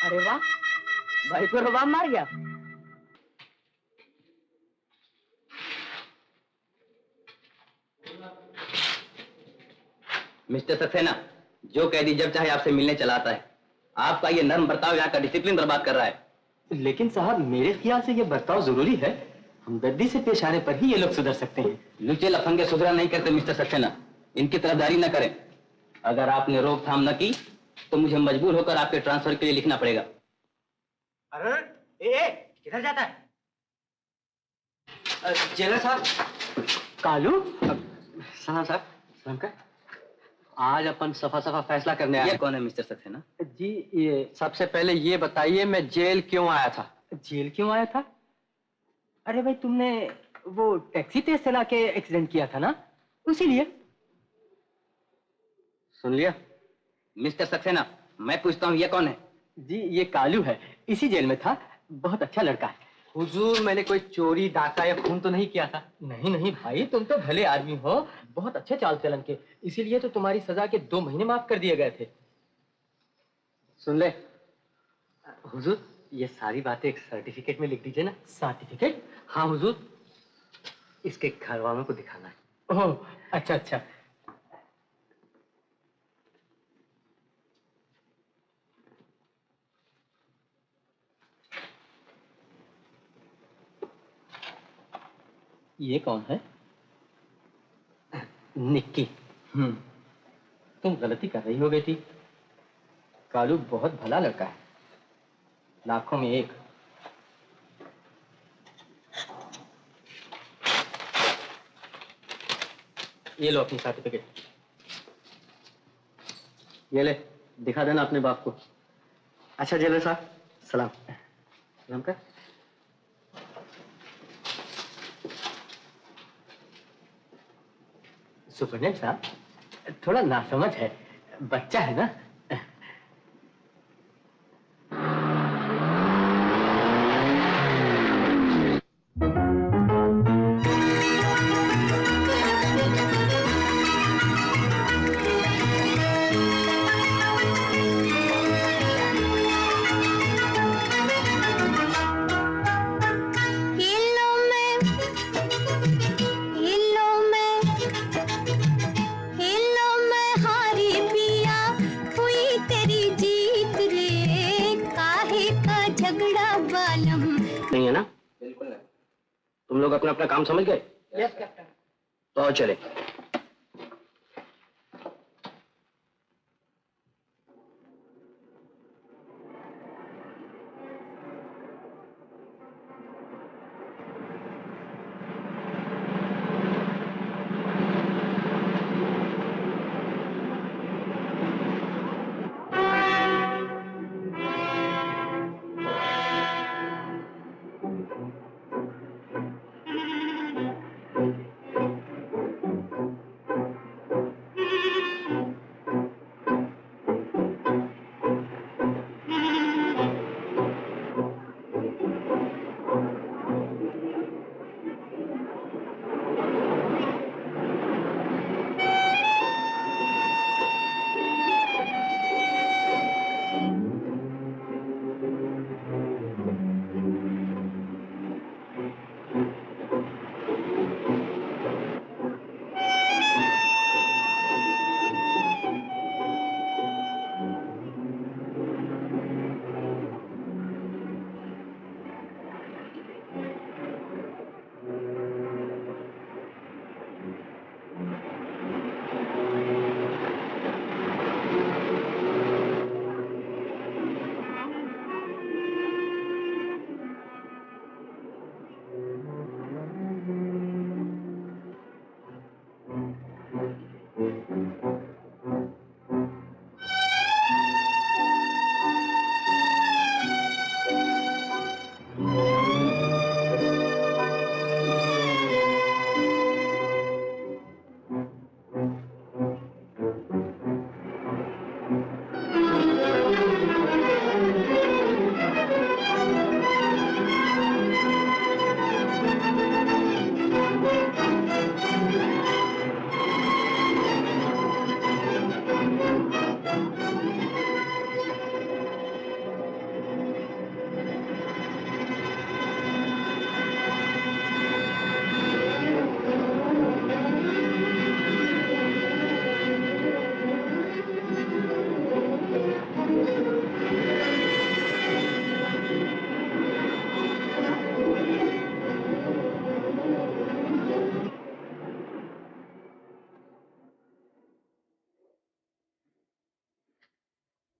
अरे वाह, भाई को रुबाब मार गया। मिस्टर सक्सेना, जो कैदी जब चाहे आपसे मिलने चला आता है। आपका ये नर्म बर्ताव यहाँ का डिसिप्लिन बर्बाद कर रहा है। लेकिन साहब, मेरे ख्याल से ये बर्ताव जरूरी है। हमदर्दी से पेश आने पर ही ये लोग सुधर सकते हैं। लुचे लफंगे सुधरा नहीं करते मिस्टर सक्सेना। इनकी तरफदारी न करें। अगर आपने रोकथाम न की तो मुझे मजबूर होकर आपके ट्रांसफर के लिए लिखना पड़ेगा। अरे किधर जाता है? जेलर साहब। कालू, सलाम साहब। सलाम कर। आज अपन सफा सफा फैसला करने आए। ये कौन है मिस्टर सक्सेना? जी, ये सबसे पहले ये बताइए, मैं जेल क्यों आया था? जेल क्यों आया था? अरे भाई, तुमने वो टैक्सी तेज चला के एक्सीडेंट किया था ना, उसीलिए। सुन लिया? मिस्टर सक्सेना, मैं पूछता हूँ ये कौन है? जी, ये कालू है, इसी जेल में था। बहुत अच्छा लड़का है। हुजूर, मैंने कोई चोरी, डाका या खून तो नहीं किया था। नहीं नहीं भाई, तुम तो भले आदमी हो, बहुत अच्छे चाल चलन के, इसीलिए तो तुम्हारी सजा के 2 महीने माफ कर दिए गए थे। सुन ले हुजूर, ये सारी बातें एक सर्टिफिकेट में लिख दीजिए ना। सर्टिफिकेट? हाँ हुजूर। इसके घर वालों को दिखाना है। ओह, अच्छा अच्छा। ये कौन है? निक्की। तुम गलती कर रही हो बेटी। कालू बहुत भला लड़का है, लाखों में एक। ये लो अपनी सर्टिफिकेट। ये ले, दिखा देना अपने बाप को। अच्छा जेलर साहब, सलाम। सलाम कर। सुपरडेंट साहब, थोड़ा नासमझ है, बच्चा है ना। नहीं है ना? बिल्कुल नहीं। तुम लोग अपना अपना काम समझ गए? Yes captain. तो चले।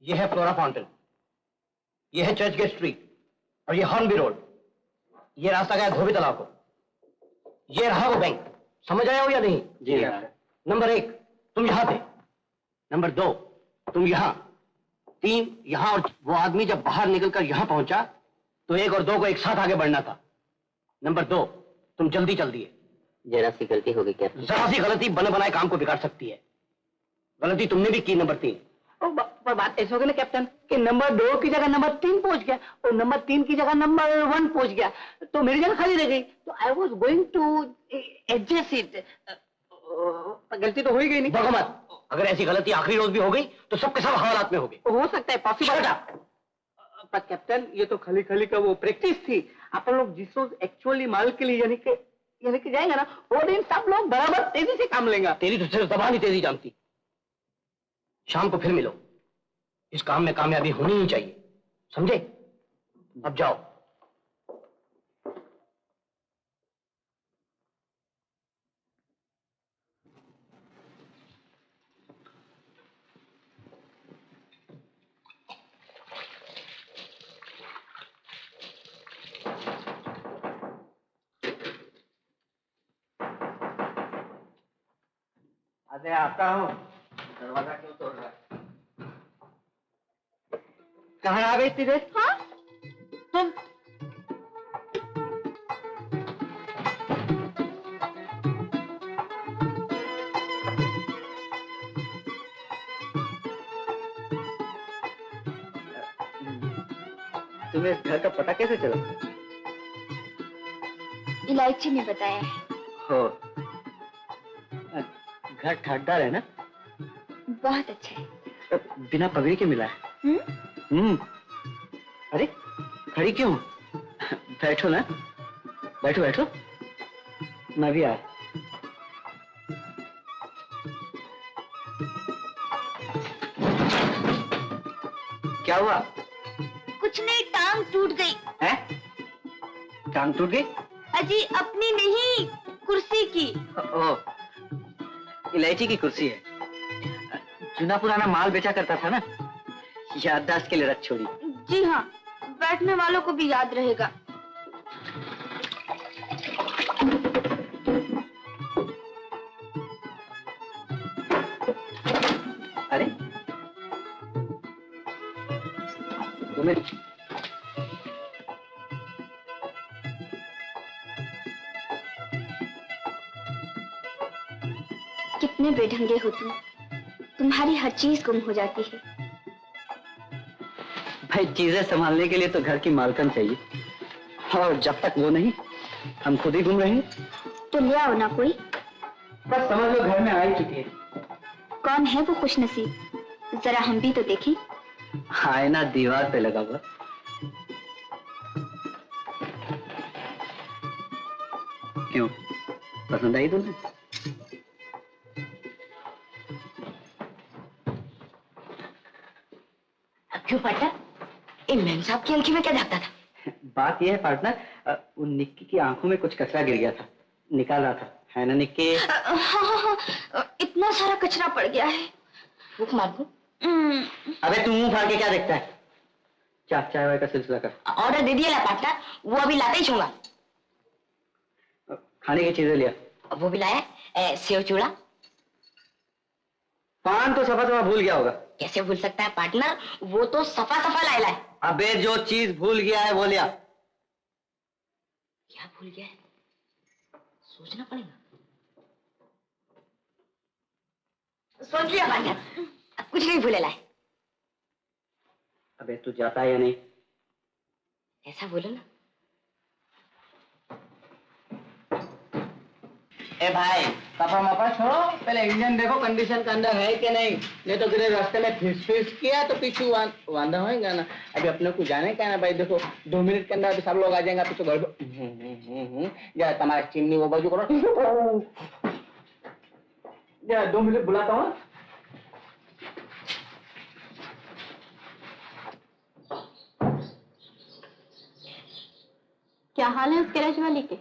ये है फ्लोरा फाउंटेन, ये है चर्च गेट स्ट्रीट और ये हॉर्नबी रोड। ये रास्ता गया धोबी तालाब को। ये रहा वो बैंक। समझ आया हो या नहीं? जी। नंबर 1 तुम यहां थे, नंबर 2 तुम यहां, 3 यहां, और वो आदमी जब बाहर निकलकर यहां पहुंचा तो 1 और 2 को एक साथ आगे बढ़ना था। नंबर 2 तुम जल्दी चल दिए। जरा सी गलती हो गई कैप्टन। जरा सी गलती बने बनाए काम को बिगाड़ सकती है। गलती तुमने भी की नंबर 3। पर बात ऐसे हो गई ना कैप्टन कि नंबर 2 की जगह नंबर 3 पहुंच गया और नंबर 3 की जगह नंबर 1 पहुंच गया, तो मेरी जगह खाली रह गई। तो I was going to adjust it. गलती तो हो ही गई नहीं। भगो मत। अगर ऐसी गलती आखिरी रोज भी हो गई तो सबके सब हवालात में हो गए। हो सकता है, पॉसिबल। पर कैप्टन ये तो खाली खाली का वो प्रैक्टिस थी। अपन लोग जिस रोज एक्चुअली माल के लिए यानी कि जाएंगे ना, वो दिन सब लोग बराबर तेजी से काम लेंगे। तेरी तो सिर्फ जबान ही तेजी जानती। शाम को फिर मिलो। इस काम में कामयाबी होनी ही चाहिए, समझे? अब जाओ। अरे आता हूँ। दरवाजा क्यों तोड़ रहा है? कहाँ आ गई तेरे? हाँ? तुम तुम्हें इस घर का पता कैसे चला? इलायची ने बताया है। हो, घर ठाटदार है ना? बहुत अच्छा है। बिना पगड़ी के मिला है। अरे खड़ी क्यों? बैठो ना, बैठो बैठो। मैं भी आया। क्या हुआ? कुछ नहीं, टांग टूट गई। है? टांग टूट गई? अजी अपनी नहीं, कुर्सी की। ओह, इलायची की कुर्सी है। चुना पुराना माल बेचा करता था ना, याददाश्त के लिए रख छोड़ी। जी हाँ, बैठने वालों को भी याद रहेगा। अरे तुम्हें कितने बेढंगे हो तुम, तुम्हारी हर चीज गुम हो जाती है। भाई चीजें संभालने के लिए तो घर की मालकन चाहिए, और जब तक वो नहीं हम खुद ही गुम रहे हैं। तो ले आओ ना कोई। बस समझ लो घर में आ ही चुकी है। कौन है वो खुशनसीब, जरा हम भी तो देखें। आईना दीवार पे लगा हुआ। क्यों, पसंद आई तुम्हें? क्यों पार्टनर, इन मैम साहब की आंखी में क्या झांकता था? बात यह है पार्टनर, वो निक्की की आंखों में कुछ कचरा गिर गया था, निकाल रहा था, है ना निक्की? हाँ, इतना सारा कचरा पड़ गया है। भूख मार दूं? अबे तू मुंह फाड़ के क्या देखता है? चाय वाय का सिलसिला कर। ऑर्डर दे दिया ना पार्टनर, वो अभी लाते ही छूंगा। खाने की चीजें लिया। वो भी लाया, सेव चूड़ा। पान तो सफा भूल गया होगा। कैसे भूल सकता है पार्टनर, वो तो सफा सफा लाए। अबे जो चीज भूल गया है वो लिया। क्या भूल गया है, सोचना पड़ेगा। सोच लिया पार्टनर, अब कुछ नहीं भूले लाए। अबे तू जाता है या नहीं? ऐसा बोलो ना। ए भाई, सफा मफा छोड़ो, पहले इंजन देखो कंडीशन के अंदर है कि नहीं तो किसी रास्ते में फिस किया तो पीछू वांदा होएगा ना। अभी अपने को जाने का है ना भाई, देखो 2 मिनट के अंदर सब लोग आ जाएंगे, पीछे गड़बड़। या तुम्हारा चिमनी वो बाजू करो। या 2 मिनट बुलाता हूँ। क्या हाल है उस गैरेज वाले के?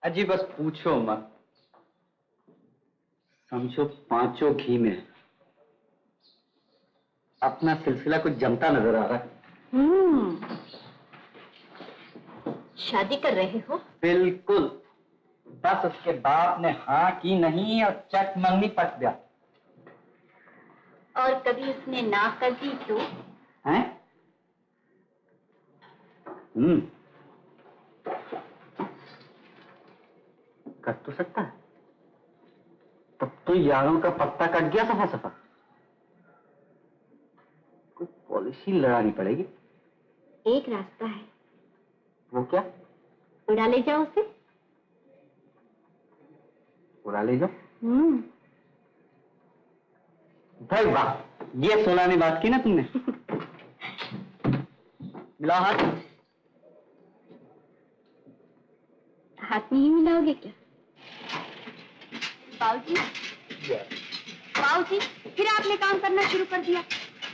अजी बस पूछो मत, समझो 5 घी में। अपना सिलसिला कुछ जमता नजर आ रहा है। शादी कर रहे हो? बिल्कुल, बस उसके बाप ने हाँ की नहीं और चट मंगनी पट गया। और कभी उसने ना कर दी तो? हैं? कर तो सकता है। तब तो यारों का पत्ता कट गया सफा सफा। कोई पॉलिसी लड़ानी पड़ेगी। एक रास्ता है। वो क्या? उड़ा ले जाओ उसे। उड़ा ले जाओ? भाई वाह, ये सोलानी बात की ना तुमने। मिलाओ हाथ। हाथ में ही मिलाओगे क्या? बाबूजी, बाबूजी, फिर आपने काम करना शुरू कर दिया।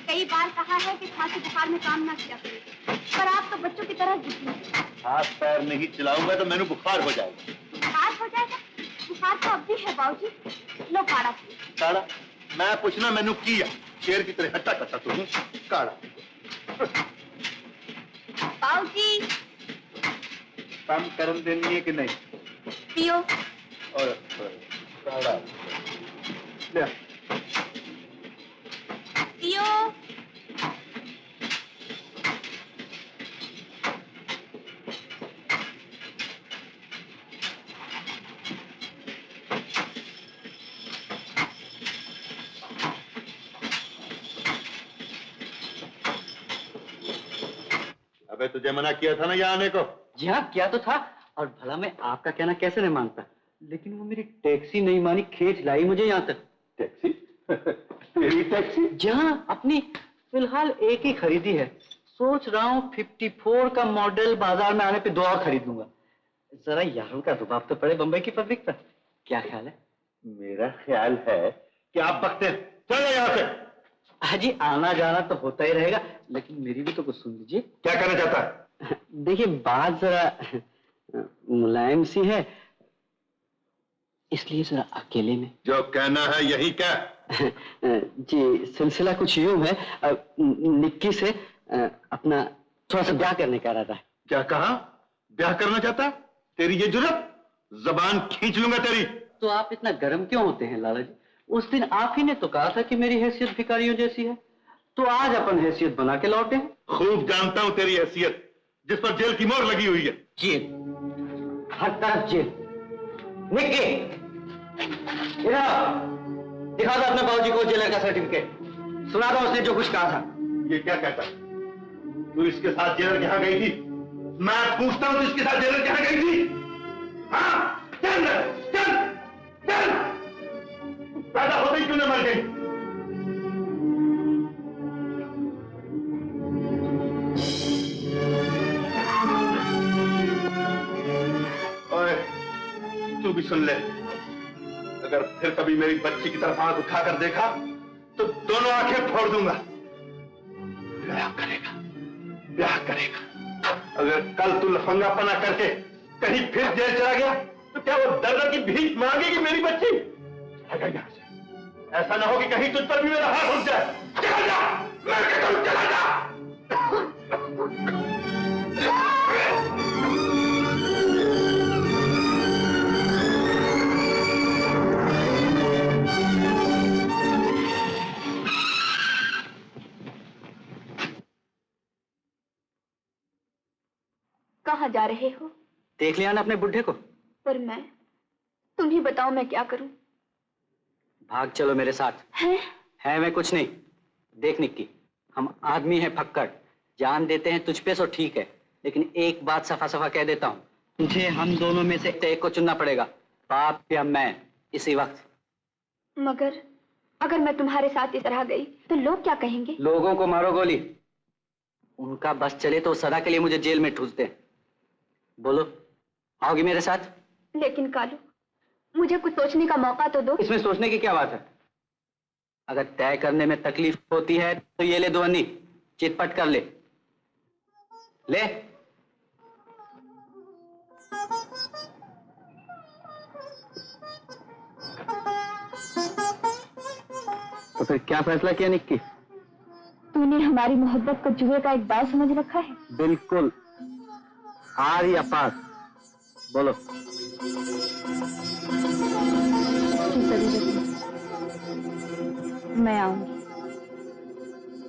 कई बार कहा है कि खांसी बुखार में काम ना किया करें, पर आप तो बच्चों की तरह जिद्दी हैं। हाथ पैर नहीं चलाऊंगा तो मैंने बुखार हो जाएगा। बुखार हो जाएगा? बुखार तो अब भी है बाबूजी। लो काढ़ा पियो। काढ़ा? मैं पूछना मैंने किया शेर की तरह हट्टा कट्टा तू काढ़ा। बाबूजी, काम करन देनी है कि नहीं? पियो। और काढ़ा ले पियो। अबे तुझे मना किया था ना यहाँ आने को? जी हाँ, किया तो था। और भला मैं आपका कहना कैसे नहीं मानता, लेकिन वो मेरी टैक्सी नहीं मानी, खींच लाई मुझे यहाँ तक। टैक्सी? तेरी टैक्सी? जी हाँ, अपनी। फिलहाल एक ही खरीदी है। सोच रहा हूँ 54 का मॉडल बाजार में आने पे 2 और खरीद लूंगा। जरा यारों का रुबाब तो पड़े बंबई की पब्लिक पर। क्या ख्याल है? मेरा ख्याल है कि आप बकते हैं। चलो यहाँ से। हाजी, आना जाना तो होता ही रहेगा, लेकिन मेरी भी तो कुछ सुन लीजिए। क्या करना चाहता है? देखिए, बात जरा मुलायम सी है, इसलिए जरा अकेले में। जो कहना है यही क्या? जी, सिलसिला कुछ यूं है, निक्की से अपना थोड़ा सा ब्याह करने का इरादा है। क्या कहा? ब्याह करना चाहता? तेरी ये जुर्रत? जबान खींच लूंगा तेरी। तो आप इतना गर्म क्यों होते हैं लाला जी? उस दिन आप ही ने तो कहा था कि मेरी हैसियत भिखारियों जैसी है, तो आज अपन हैसियत बना के लौटे हैं। खूब जानता हूं तेरी हैसियत, जिस पर जेल की मोहर लगी हुई है। जेल, हर तरफ जेल। निक्की, दिखा दो अपने बाबूजी को जेलर का सर्टिफिकेट। सुना दो उसने जो कुछ कहा था। ये क्या कहता? तू इसके साथ जेलर के यहाँ गई थी? मैं पूछता हूं, तू इसके साथ जेलर के यहाँ गई थी? हाँ? चल चल चल। पैदा होते ही क्यों न मर गई? ओए, तू भी सुन ले। अगर फिर कभी मेरी बच्ची की तरफ आंख उठाकर देखा तो दोनों आंखें फोड़ दूंगा। ब्याह करेगा, ब्याह करेगा। अगर कल तू लफंगापना करके कहीं फिर जेल चला गया तो क्या वो दर्द की भीख मांगेगी मेरी बच्ची? चला यहां से। ऐसा ना हो कि कहीं तुझ पर भी मेरा हाथ उठ जाए। चला जा, मैं कहता हूं चला जा। कहाँ जा रहे हो? देख लिया ना अपने बुढ़े को? पर मैं, तुम ही बताओ मैं क्या करूं? भाग चलो मेरे साथ। है मैं कुछ नहीं। देख निक्की, हम आदमी हैं फक्कड़, जान देते हैं तुझ पे सो ठीक है, लेकिन एक बात सफा सफा कह देता हूँ, तुझे हम दोनों में से एक को चुनना पड़ेगा, बाप या मैं, इसी वक्त। मगर अगर मैं तुम्हारे साथ इस तरह गई तो लोग क्या कहेंगे? लोगों को मारो गोली, उनका बस चले तो सदा के लिए मुझे जेल में ठूस दे। बोलो, आओगी मेरे साथ? लेकिन कालू, मुझे कुछ सोचने का मौका तो दो। इसमें सोचने की क्या बात है? अगर तय करने में तकलीफ होती है तो ये ले 2 अन्नी, चितपट कर ले। ले। तो फिर क्या फैसला किया निक्की? तूने हमारी मोहब्बत को जुए का एक बार समझ रखा है? बिल्कुल। हार या पास, बोलो। उसकी जरूरत नहीं, मैं आऊंगी।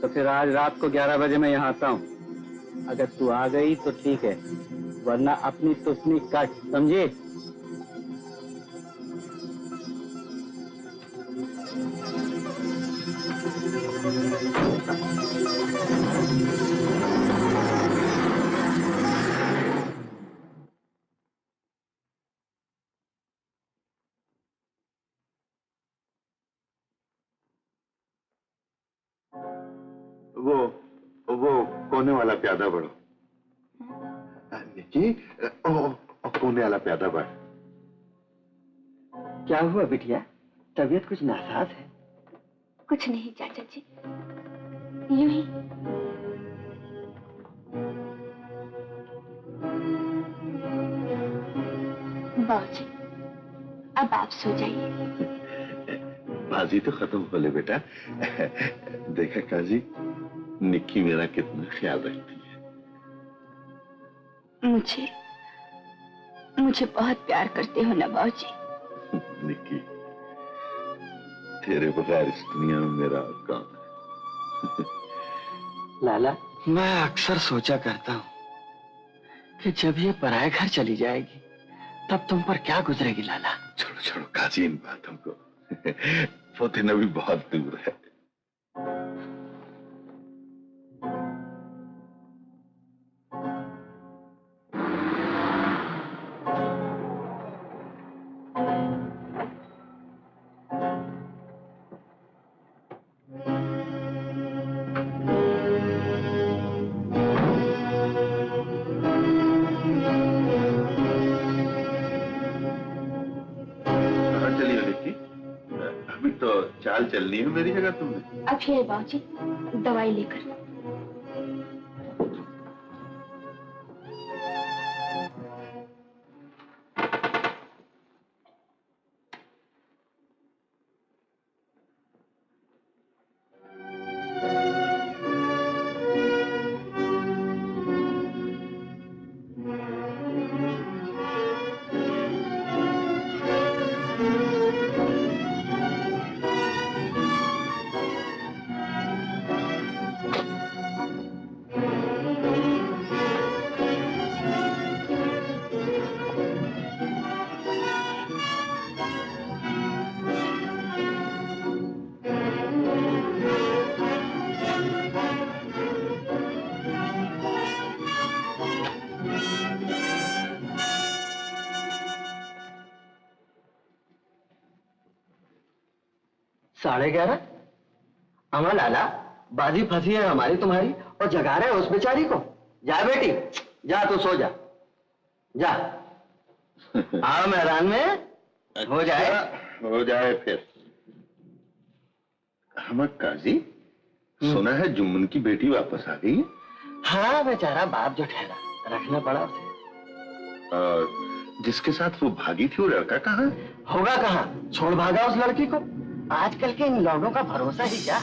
तो फिर आज रात को 11 बजे मैं यहाँ आता हूँ। अगर तू आ गई तो ठीक है, वरना अपनी तुस्नी काट, समझे? वो कोने वाला प्यादा बढ़ो। निकी, कोने वाला प्यादा बढ़। क्या हुआ बिटिया, तबीयत कुछ नासाज है? कुछ नहीं चाचा जी, यूं ही। बाबूजी, अब आप सो जाइए। बाजी तो खत्म हो ले बेटा। देखा काजी, निक्की मेरा कितना ख्याल रखती है। मुझे बहुत प्यार करते हो ना बाबूजी। निक्की, तेरे बगैर इस दुनिया में मेरा और कौन है? लाला, मैं अक्सर सोचा करता हूँ कि जब ये पराये घर चली जाएगी तब तुम पर क्या गुजरेगी लाला। छोड़ो छोड़ो काजी इन बातों को। वो दिन अभी बहुत दूर है। चाल चलनी है मेरी जगह तुमने। अब ये बाबूजी, दवाई लेकर। साढ़े 11? अमर लाला, बाजी फंसी है हमारी तुम्हारी और जगा रहे उस बेचारी को। जा बेटी, जा तू सो जा, जा। आओ मैदान में, हो जाए फिर। हम काजी, सुना है जुम्मन की बेटी वापस आ गई है? हाँ बेचारा बाप जो ठहरा, रखना पड़ा उसे। और जिसके साथ वो भागी थी वो लड़का कहाँ? होगा कहाँ, छोड़ भागा उस लड़की को। आजकल के इन लोगों का भरोसा ही क्या।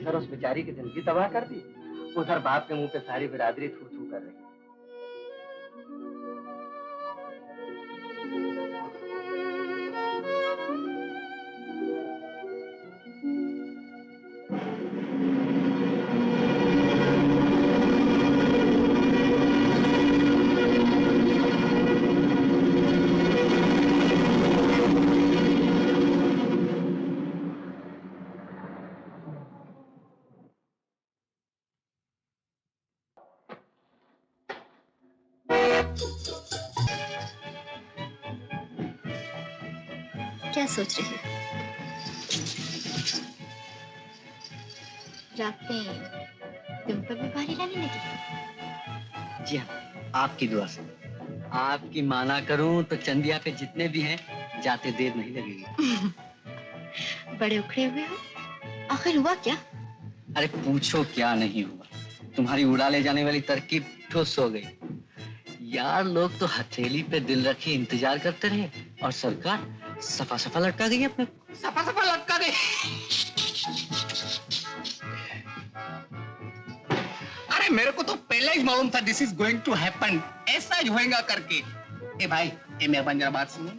इधर उस बेचारी की जिंदगी तबाह कर दी, उधर बाप के मुंह पे सारी बिरादरी थू थू कर रही। क्या सोच रही हो? रात में तुम पर भी भारी रहने लगी? जी हाँ, आपकी दुआ से। आपकी माना करूं तो चंदिया पे जितने भी हैं जाते देर नहीं लगेगी। बड़े उखड़े हुए हो, आखिर हुआ क्या? अरे पूछो क्या नहीं हुआ, तुम्हारी उड़ा ले जाने वाली तरकीब ठुस हो गई। यार लोग तो हथेली पे दिल रखे इंतजार करते रहे और सरकार सफा सफा लटका गई अपने। सफा सफा लटका गई। मेरे को तो पहले ही मालूम था this is going to happen, ऐसा ही होएगा करके। ए भाई, ए मेहरबान जरा बात सुनो।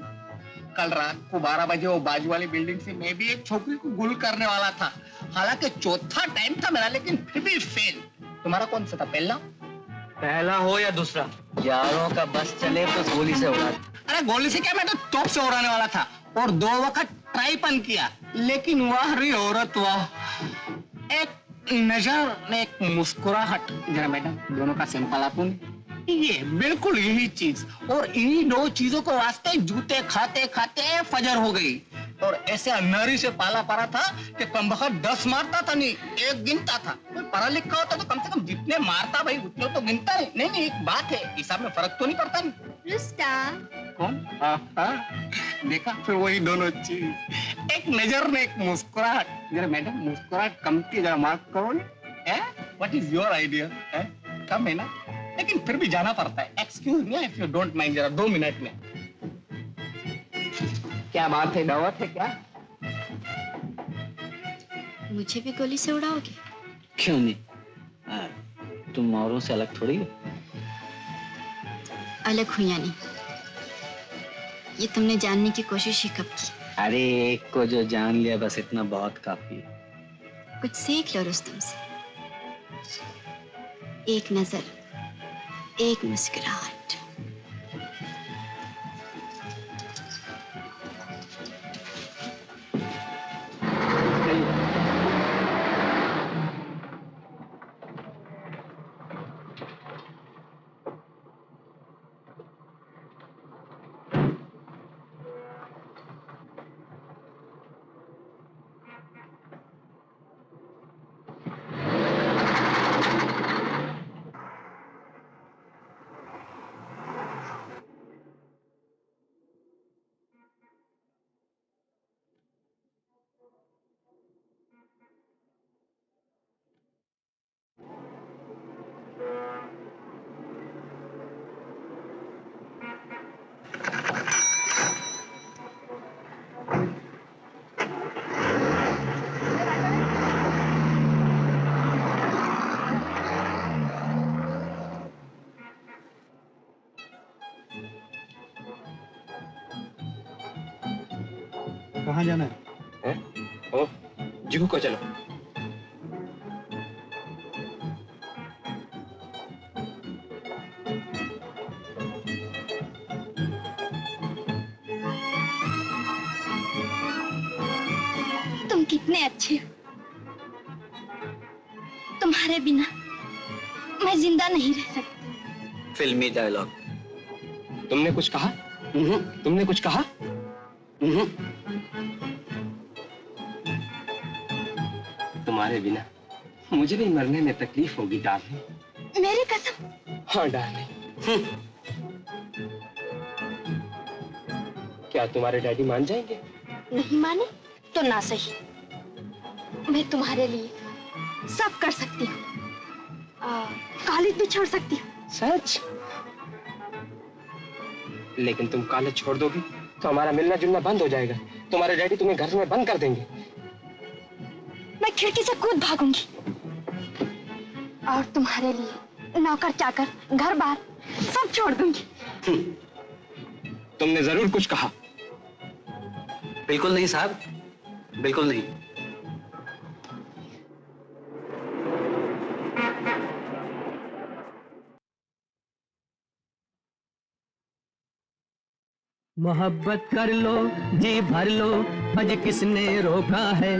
कल रात को 12 बजे वो बाजू वाली बिल्डिंग से मैं भी एक छोकरी को गुल करने वाला था। हालांकि चौथा टाइम था मेरा, लेकिन फिर भी फेल। तुम्हारा कौन सा था, पहला? पहला हो या दूसरा, यारों का बस चले तो गोली से उड़ा। अरे गोली से क्या, मैं तो तोप से उड़ाने वाला था और 2 वक्त ट्राईपन किया, लेकिन वाह रे औरत वाह, एक नजर में एक मुस्कुराहट। जरा मैडम दोनों का सैंपल आपको। ये बिल्कुल यही चीज, और इन्हीं 2 चीजों को वास्ते जूते खाते खाते फजर हो गई। और ऐसे अन्नारी से पाला पड़ा था कि कमबख्त 10 मारता था नहीं, 1 गिनता था। कोई पढ़ा लिखा होता तो कम से कम जितने मारता भाई उतने तो गिनता नहीं। नहीं, एक बात है, हिसाब में फर्क तो नहीं पड़ता नहीं। रुस्ता, कौन? देखा, फिर वही दोनों चीज, एक नजर में एक मुस्कुराहट। जरा मैडम मुस्कुराहट कम की जरा मार्क करो नहीं। What is your idea? कम है ना, लेकिन फिर भी जाना पड़ता है। Excuse me if you don't mind, जरा 2 मिनट में। क्या बात है, दावत है क्या? मुझे भी गोली से उड़ाओगे? क्यों नहीं, तुम औरों से अलग थोड़ी हो। अलग हुई या नहीं, ये तुमने जानने की कोशिश ही कब की? अरे एक को जो जान लिया बस इतना बहुत काफी है। कुछ सीख लो रुस्तम से। एक नजर, एक मुस्कुराहट। कहाँ जाना है? ओ, जुहू को चलो। तुम कितने अच्छे हो। तुम्हारे बिना मैं जिंदा नहीं रह सकती। फिल्मी डायलॉग। तुमने कुछ कहा? तुमने कुछ कहा? तुम्हारे बिना मुझे भी मरने में तकलीफ होगी डार्लिंग। मेरी कसम। हाँ डार्लिंग। क्या तुम्हारे डैडी मान जाएंगे? नहीं माने तो ना सही, मैं तुम्हारे लिए सब कर सकती हूँ। कॉलेज भी छोड़ सकती हूँ। सच? लेकिन तुम कॉलेज छोड़ दोगी तो हमारा मिलना जुलना बंद हो जाएगा। तुम्हारे डैडी तुम्हें घर में बंद कर देंगे। मैं खिड़की से कूद भागूंगी और तुम्हारे लिए नौकर चाकर घर बार सब छोड़ दूंगी। तुमने जरूर कुछ कहा। बिल्कुल नहीं साहब, बिल्कुल नहीं। मोहब्बत कर लो जी भर लो, आज किसने रोका है,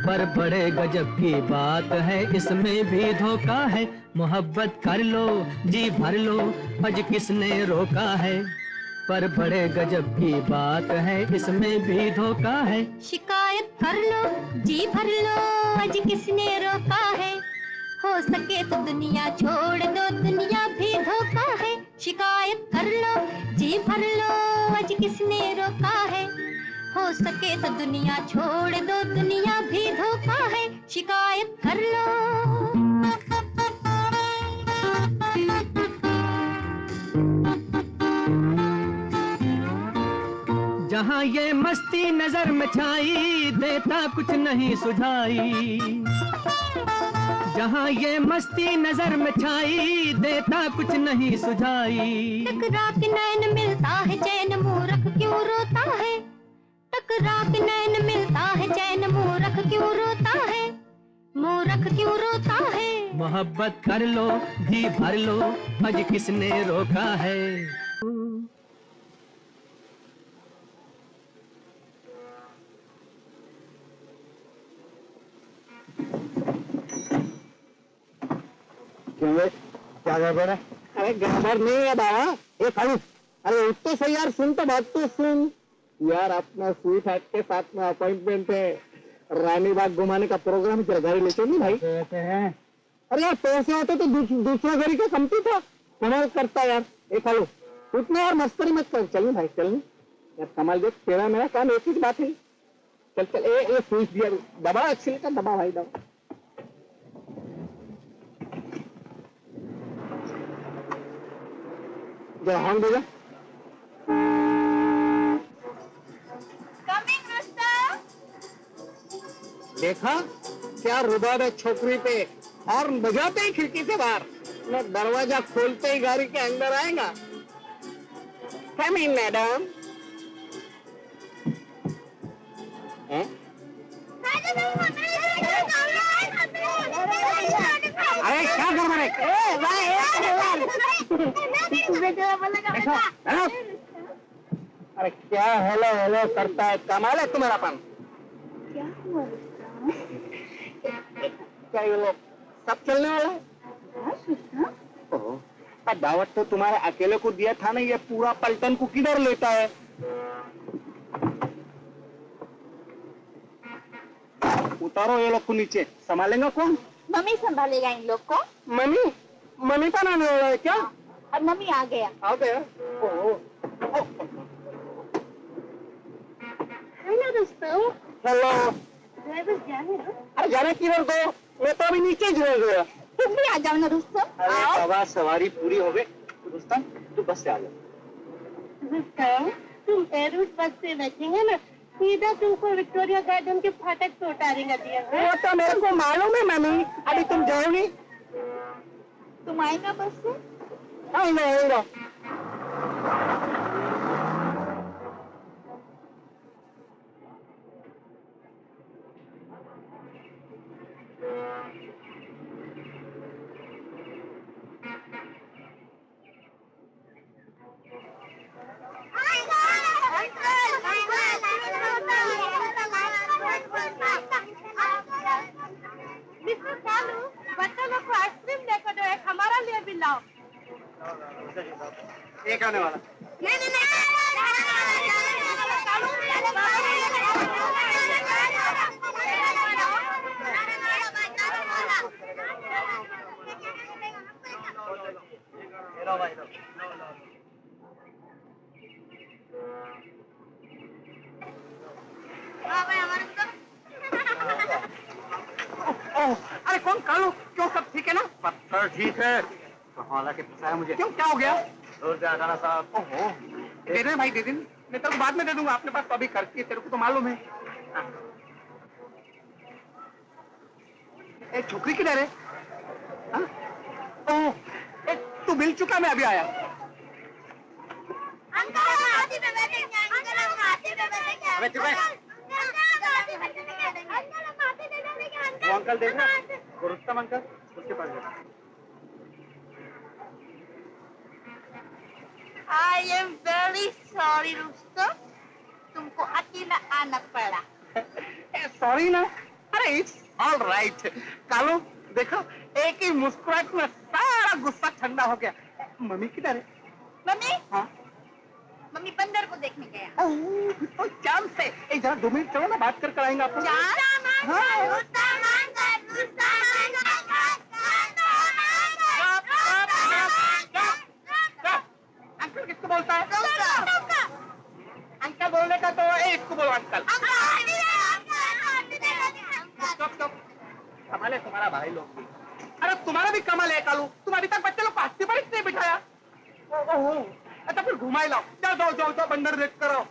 पर बड़े गजब की बात है इसमें भी धोखा है। मोहब्बत कर लो जी भर लो, आज किसने रोका है, पर बड़े गजब की बात है इसमें भी धोखा है। शिकायत कर लो जी भर लो, आज किसने रोका है, हो सके तो दुनिया छोड़ दो, दुनिया भी धोखा है। शिकायत कर लो जी भर लो, आज किसने रोका है, हो सके तो दुनिया छोड़ दो, दुनिया भी धोखा है। शिकायत कर लो। जहाँ ये मस्ती नजर में छाई, देता कुछ नहीं सुझाई। यहाँ ये मस्ती नजर में छाई, देता कुछ नहीं सुझाई। टकरा के नैन मिलता है चैन, मूर्ख क्यों रोता है। टकरा के नैन मिलता है चैन, मूर्ख क्यों रोता है, मूर्ख क्यों रोता है। मोहब्बत कर लो जी भर लो, आज किसने रोका है। क्या गड़बड़ है? अरे गड़बड़ नहीं है बाबा, ये खाली। अरे उठ तो सही यार, सुन तो बात तो सुन यार। अपना स्वीट हार्ट के साथ में अपॉइंटमेंट है, रानी बाग घुमाने का प्रोग्राम तेरे घर ले चलो भाई। पैसे हैं? अरे यार पैसे होते तो दूसरा घर का कमती था, कमाल करता यार। ये खालो उठना यार, मस्करी मत कर। चल भाई चल यार, कमाल देख तेरा मेरा काम एक ही बात है। चल चल ये स्विच दिया, दबा एक्सील का दबा भाई दबा। हाँ भैया देखा क्या रुबाब है छोकरी पे, और बजाते ही खिड़की से बाहर, मैं दरवाजा खोलते ही गाड़ी के अंदर आएगा। कम इन मैडम। अरे क्या गड़बड़ है? अरे क्या हेलो हेलो करता है, कमाल है तुम्हारा पान। क्या हुआ? क्या ये लोग सब चलने वाला है? दावत तो तुम्हारे अकेले को दिया था ना, ये पूरा पलटन को किधर लेता है? उतारो ये लोग को नीचे, संभालेगा कौन? मम्मी संभालेगा इन लोग को। मम्मी? मम्मी का नाम हो रहा है क्या? अब मम्मी आ गया। आ गया? हेलो दोस्तों। हेलो। ड्राइवर जाने दो। अरे जाने किधर दो, मैं तो अभी नीचे ही रह गया। तुम भी आ जाओ ना दोस्तों। अरे बाबा सवारी पूरी हो गई, दोस्तों तू बस से आ जा। दोस्तों तुम एयरबस बस से बैठेंगे ना, सीधा तुमको विक्टोरिया गार्डन के फाटक पे उतारेगा दिया। वो तो मेरे को मालूम है मम्मी, अभी तुम जाओगी? तुम आएगा बस से? आएगा। मिस्टर कालू, बच्चों लोग को आइसक्रीम लेकर दो, एक हमारा लिए भी लाओ। एक आने वाला। अरे कौन कालू? क्यों सब ठीक है ना? पत्थर ठीक है। कमाल के फंसाया मुझे। क्यों क्या हो गया? दूर से आना साहब। ओहो दे दे भाई, दे दे, मैं तो बाद में दे दूंगा, अपने पास तो अभी खर्च की, तेरे को तो मालूम है। एक छोकरी किधर है? ओह तू मिल चुका, मैं अभी आया। अरे चुप है। वो अंकल देख रहा, वो रुस्तम अंकल, उसके पास जा। I am very sorry Rustam, तुमको अकेला आना पड़ा। सॉरी ना, अरे इट्स ऑल राइट। कालू देखो, एक ही मुस्कुराहट में सारा गुस्सा ठंडा हो गया। मम्मी किधर है? मम्मी? हाँ मम्मी बंदर को देखने गया। तो चांद से एक जरा 2 मिनट चलो ना, बात कर आएंगे आपको। अंकल किसको बोलता है? अंकल बोलने का तो इसको बोलो अंकल। कमाल है तुम्हारा भाई लोग भी। अरे तुम्हारा भी कमाल है कालू, तुम अभी तक बच्चे लोग को हस्ती पर इसलिए बिठाया। अच्छा फिर घुमाई लाओ, जाओ जाओ जाओ जाओ, बंदर देख कर आओ।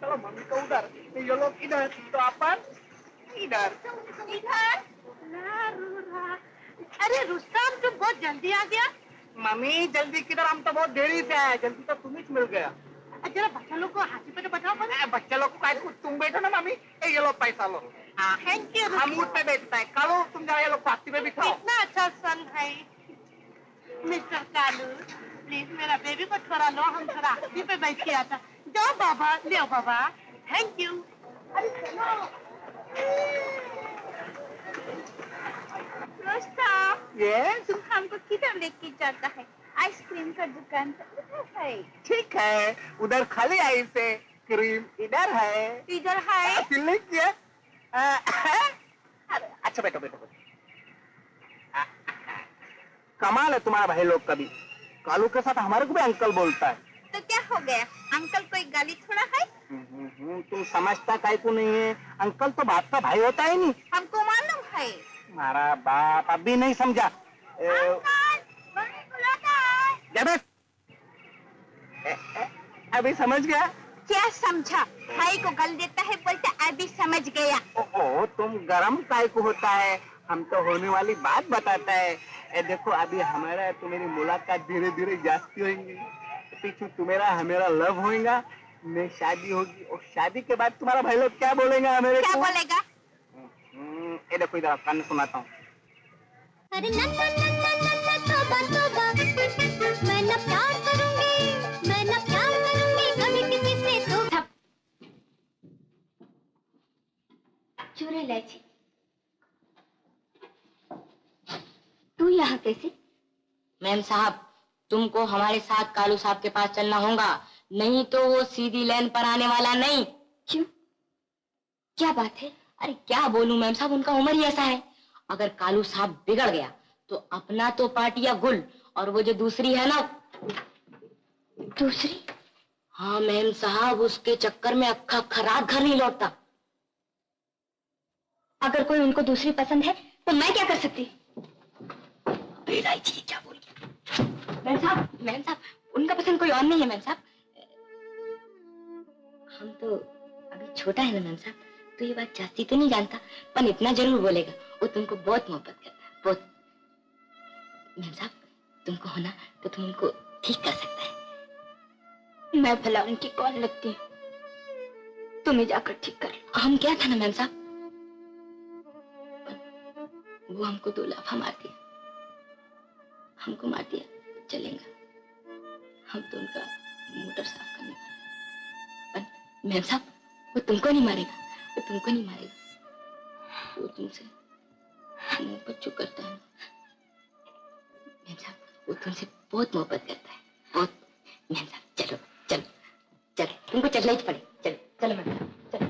चलो मम्मी को उधर, ये लोग इधर, तो अपन इधर। अरे रुस्तम तुम बहुत जल्दी आ गया। मम्मी जल्दी किधर, हम तो बहुत देरी से आए, जल्दी तो तुम ही मिल गया। जरा बच्चा लोग को हाथी पे तो बताओ। बच्चे लोग को कुछ तुम बैठो ना मम्मी, ये लो पैसा लो। Thank you. हम उठ पे बैठता है, कालू तुम जाओ, ये लोग हाथी पे बिठाओ। इतना अच्छा सन है मिस्टर कालू, प्लीज मेरा बेबी को थोड़ा लो, हम थोड़ा हाथी पे बैठ के आता। जाओ बाबा, ले बाबा। Thank you. अरे चलो। रुस्तम, यस, तुम हमको किधर लेके जाता है? आइसक्रीम का दुकान है। ठीक है, उधर खाली आइसक्रीम इधर है। इधर है। अच्छा बैठो बैठो बैठो। कमाल है तुम्हारा भाई लोग का भी, कालू के साथ हमारे को भी अंकल बोलता है। तो क्या हो गया, अंकल कोई गाली थोड़ा है। तुम समझता काहे को नहीं है, अंकल तो बाप का भाई होता है नहीं। हमको मालूम है। हमारा बाप अभी नहीं समझा। अभी समझ गया। क्या समझा? भाई को गल देता है, बोलता अभी समझ गया। ओ तुम गरम काय को होता है, हम तो होने वाली बात बताता है। देखो अभी हमारा तुम्हारी मुलाकात धीरे धीरे जास्ती होगी, पीछे तुम्हारा हमारा लव होगा, मैं शादी होगी, और शादी के बाद तुम्हारा भाई लोग क्या बोलेगा हमारे क्या को? बोलेगा? ये देखो इधर कान सुनाता हूँ। अरे ना ना ना ना ना ना तौबा तौबा, मैं ना प्यार करूंगी, मैं ना प्यार करूंगी कभी किसी से। तो चूरे इलायची, तू यहाँ कैसे? मैम साहब, तुमको हमारे साथ कालू साहब के पास चलना होगा, नहीं तो वो सीधी लाइन पर आने वाला नहीं। क्यों, क्या बात है? अरे क्या बोलूं मैम साहब, उनका उम्र ही ऐसा है। अगर कालू साहब बिगड़ गया तो अपना तो पाटिया गुल, और वो जो दूसरी है ना। दूसरी? हाँ मैम साहब, उसके चक्कर में अक्खा अक्खा रात घर नहीं लौटता। अगर कोई उनको दूसरी पसंद है तो मैं क्या कर सकती? बेलायची क्या बोल मैम साहब, उनका पसंद कोई और नहीं है मैम साहब। हम तो अभी छोटा है ना मैम साहब, तो ये बात जास्ती तो नहीं जानता, पर इतना जरूर बोलेगा, वो तुमको बहुत मोहब्बत करता है, बहुत। मैम साहब, तुमको होना तो तुम उनको ठीक कर सकता है। मैं भला उनकी कौन लगती हूँ? तुम्हें जाकर ठीक कर लो। हम क्या था ना मैम साहब, वो हमको 2 लाफा मार दिया, हमको मार दिया, चलेगा। हम तो उनका मोटर साफ करने वाले। पर मैम साहब, वो तुमको नहीं मारेगा, वो तुमको नहीं मारेगा, वो तुमसे मोहब्बत जो करता है मैम साहब, वो तुमसे बहुत मोहब्बत करता है, बहुत। मैम साहब चलो चलो चलो, तुमको चलना ही पड़े, चलो चलो मैम साहब चलो।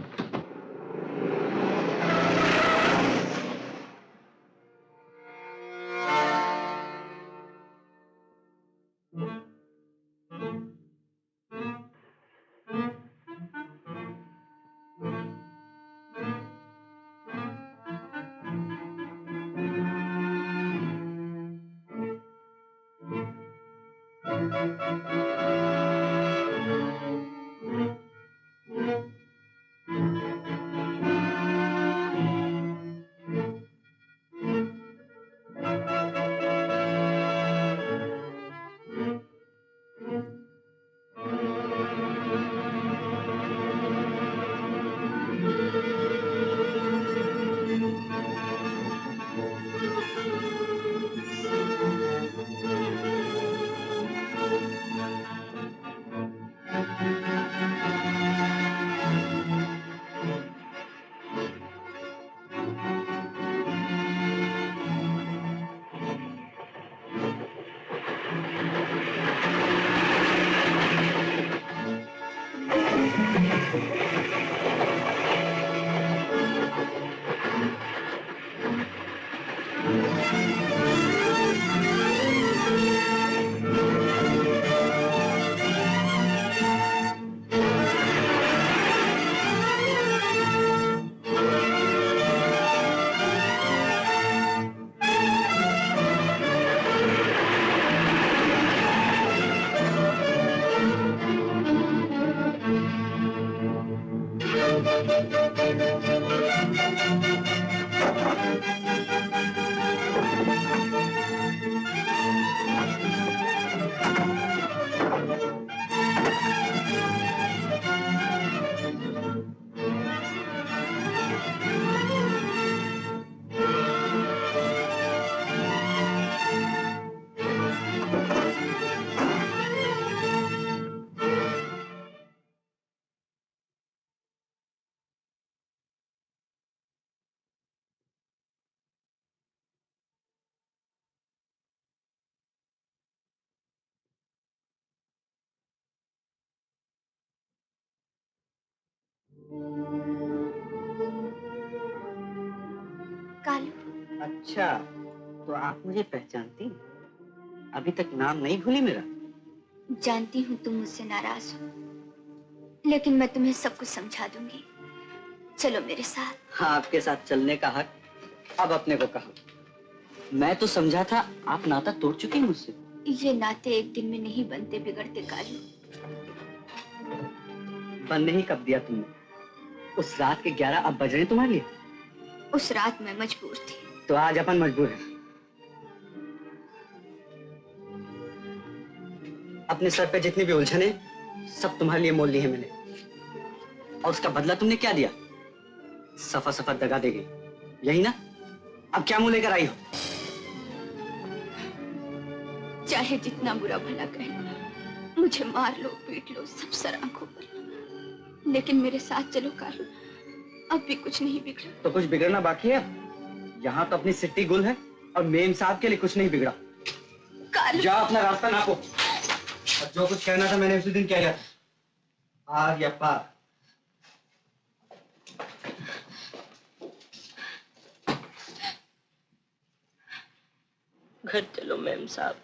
अच्छा, तो आप मुझे पहचानती? अभी तक नाम नहीं भूली मेरा? जानती हूँ तुम मुझसे नाराज हो, लेकिन मैं तुम्हें सब कुछ समझा दूंगी। चलो मेरे साथ। हाँ, आपके साथ चलने का हक अब अपने को कहा। मैं तो समझा था आप नाता तोड़ चुकी हैं मुझसे। ये नाते एक दिन में नहीं बनते बिगड़ते कालू। बनने ही कब दिया तुमने? उस रात के 11 अब बज रहे तुम्हारे लिए? उस रात मैं मजबूर थी। तो आज अपन मजबूर हैं। अपने सर पे जितनी भी उलझन है, सब तुम्हारे लिए मोल ली है मैंने। और उसका बदला तुमने क्या दिया? सफा सफा दगा दे गई, यही ना? अब क्या मुंह लेकर आई हो? चाहे जितना बुरा भला कहे, मुझे मार लो, पीट लो, सब सर आंखों पर, लेकिन मेरे साथ चलो कालू। अब भी कुछ नहीं बिगड़ा। तो कुछ बिगड़ना बाकी है? यहाँ तो अपनी सिट्टी गुल है और मेम साहब के लिए कुछ नहीं बिगड़ा। कालू, जाओ अपना रास्ता नापो। और जो कुछ कहना था मैंने उसी दिन कह दिया था। आग या पार। घर चलो मैम साहब।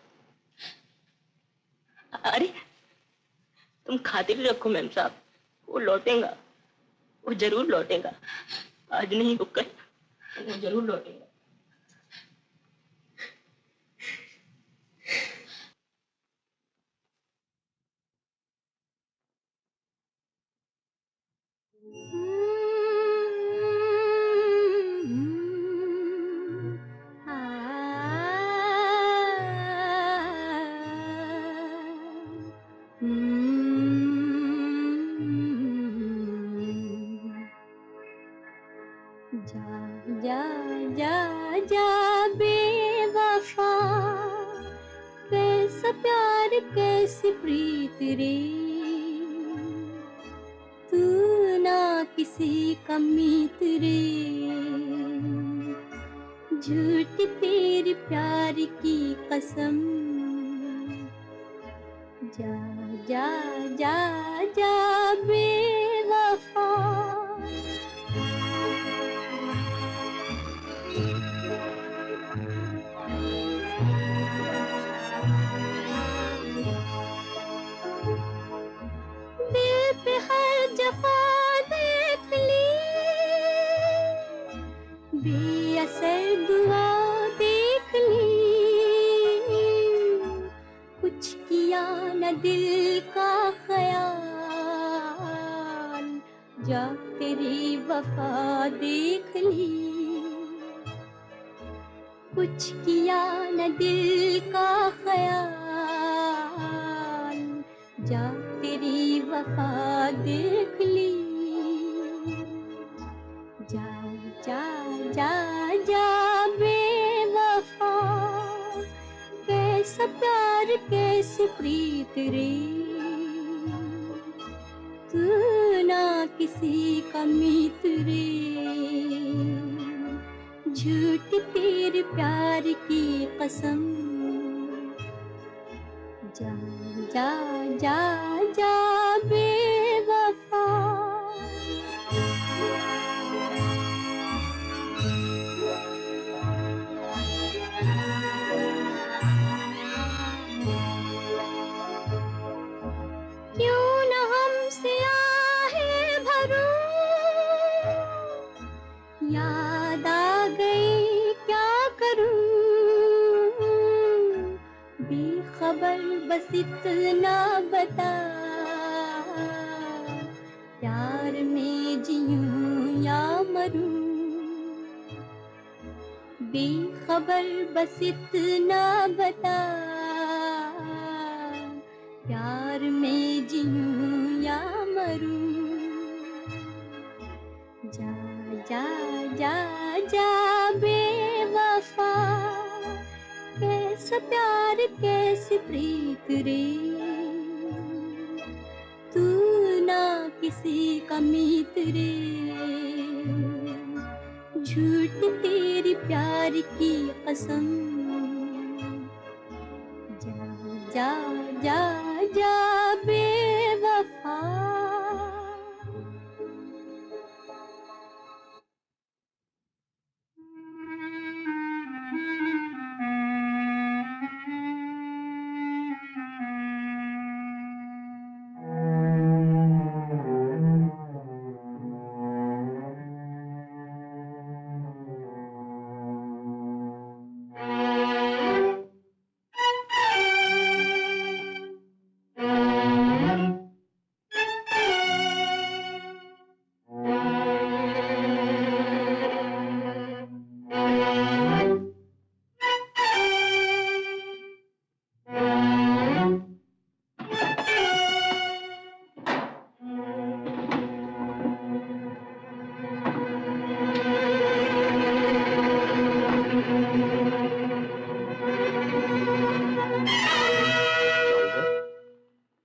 अरे तुम खातिर रखो मैम साहब, वो लौटेगा, वो जरूर लौटेगा। आज नहीं तो कल वो जरूर लौटेगा। जा जा जा जा बेवफा, कैसा प्यार कैसी प्रीत रे, तू ना किसी का मीत रे, झूठ तेरे प्यार की कसम। जा जा जा जा बेवफा। दिल पे हर जफा देख ली, बेअसर दुआ देख ली, कुछ किया न दिल का ख्याल, जा तेरी वफा देख ली, कुछ किया न दिल का ख्याल, जा तेरी वफा देख ली। जा जा जा जा बेवफा, कैसा प्यार कैसी प्रीत रे, तू ना किसी का मीत रे, झूठ तेरे प्यार की कसम। जा जा जा जा बेवफा। क्यों न हमसे आहे भरो, याद आ गई क्या करूं, बेखबर बस इतना बता, प्यार में जीऊं या मरूं, बेखबर बस इतना बता, प्यार में जीऊं या मरूं। जा जा जा जा बेवफा, कैसा प्यार कैसी प्रीत रे, तू ना किसी का मीत रे, झूठ तेरी प्यार की कसम। जा जा जा जा बेवफा।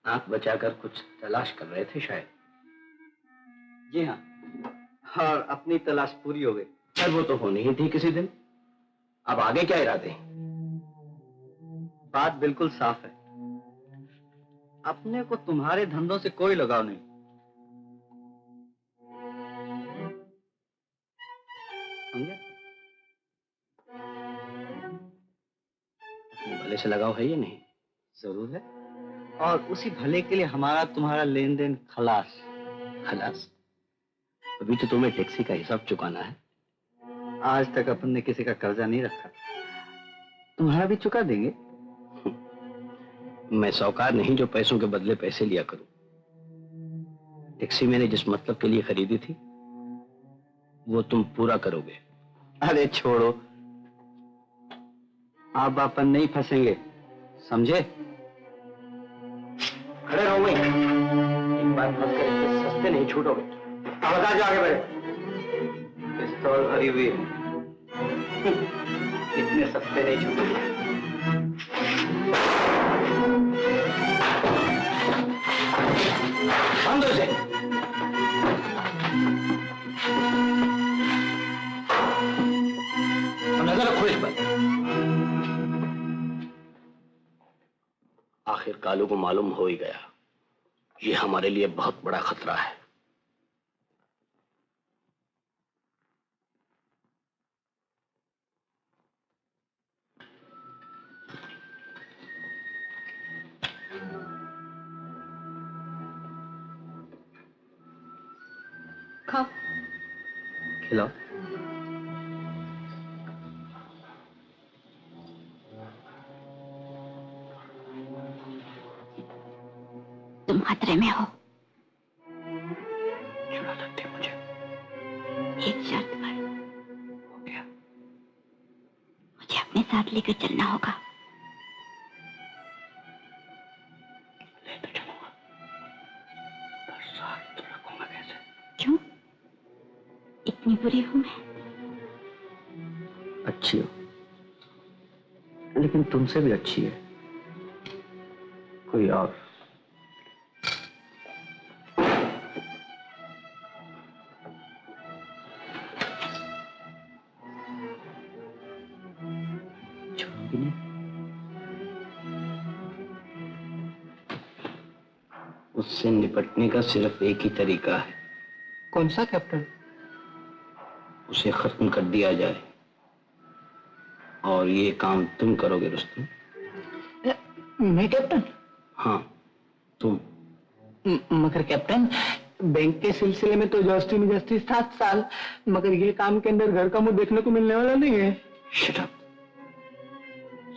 आंख बचाकर कुछ तलाश कर रहे थे शायद। जी हाँ, और अपनी तलाश पूरी हो गई। पर वो तो होनी ही थी किसी दिन। अब आगे क्या इरादे? बात बिल्कुल साफ है, अपने को तुम्हारे धंधों से कोई लगाव नहीं। समझे? भले से लगाव है या नहीं? जरूर है, और उसी भले के लिए हमारा तुम्हारा लेन देन खलास। खलास? अभी तो तुम्हें टैक्सी का हिसाब चुकाना है। आज तक अपन ने किसी का कर्जा नहीं रखा, तुम्हारा भी चुका देंगे। मैं साहूकार नहीं जो पैसों के बदले पैसे लिया करूं। टैक्सी मैंने जिस मतलब के लिए खरीदी थी वो तुम पूरा करोगे। अरे छोड़ो, अब अपन नहीं फंसेंगे, समझे? खड़े रहो वहीं। एक बात मत कर, इतने सस्ते नहीं छूटोगे। बता जो आगे बढ़े। पिस्तौल भरी हुई है, इतने सस्ते नहीं छूटोगे। बंद हो जाए। नजर रखो इस पर। आखिर कालू को मालूम हो ही गया, ये हमारे लिए बहुत बड़ा खतरा है। खाओ। खिलाओ। तुम खतरे में हो। छुड़ा सकते मुझे। एक शर्त पर। हो गया। मुझे अपने साथ लेकर चलना होगा। ले तो चलूंगा, पर साथ तो रखूंगा कैसे? क्यों? इतनी बुरी हूं मैं? अच्छी हो, लेकिन तुमसे भी अच्छी है कोई और। छोड़ोगी नहीं? उससे निपटने का सिर्फ एक ही तरीका है। कौन सा कैप्टन? उसे खत्म कर दिया जाए, और ये काम तुम करोगे रुस्तम। मैं कैप्टन? हाँ तुम। मगर कैप्टन, बैंक के सिलसिले में तो जस्ती में जस्ती 7 साल, मगर ये काम के अंदर घर का मुंह देखने को मिलने वाला नहीं है। Shut up.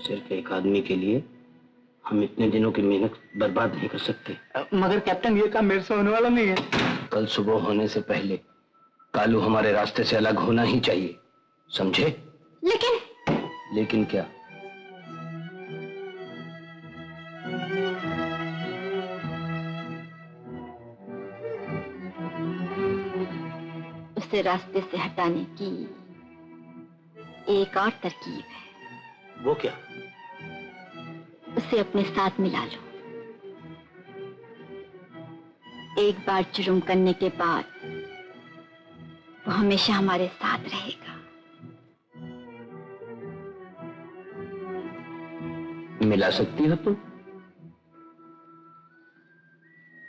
सिर्फ एक आदमी के लिए हम इतने दिनों की मेहनत बर्बाद नहीं कर सकते। मगर कैप्टन, ये काम मेरे से होने वाला नहीं है। कल सुबह होने से पहले कालू हमारे रास्ते से अलग होना ही चाहिए, समझे? लेकिन क्या? उसे रास्ते से हटाने की एक और तरकीब है। वो क्या? उसे अपने साथ मिला लो। एक बार जुर्म करने के बाद वो हमेशा हमारे साथ रहेगा। मिला सकती हो तुम?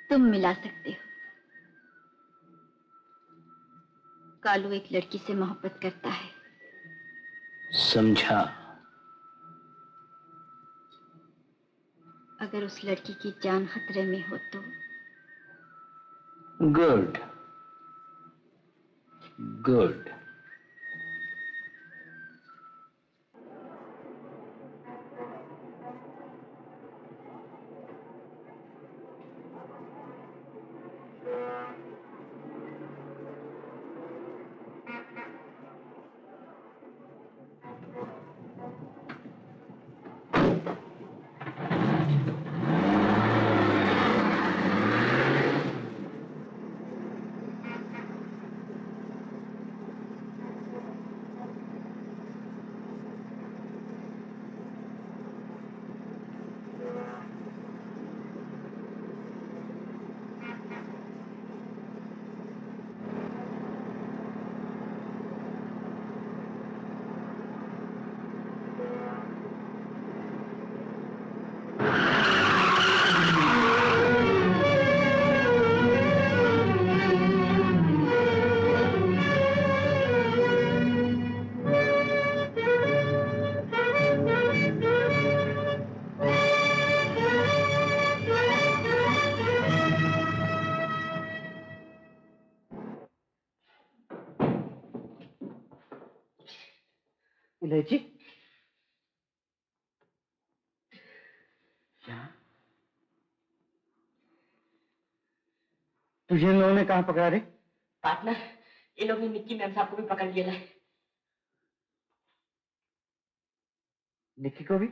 तुम मिला सकते हो। कालू एक लड़की से मोहब्बत करता है। समझा। अगर उस लड़की की जान खतरे में हो तो? Good good. इलायची तुझे इन लोगों ने कहाँ पकड़ा रे? पार्टनर, ये लोग ने निक्की मैम साहब को भी पकड़ लिया है। निक्की को भी?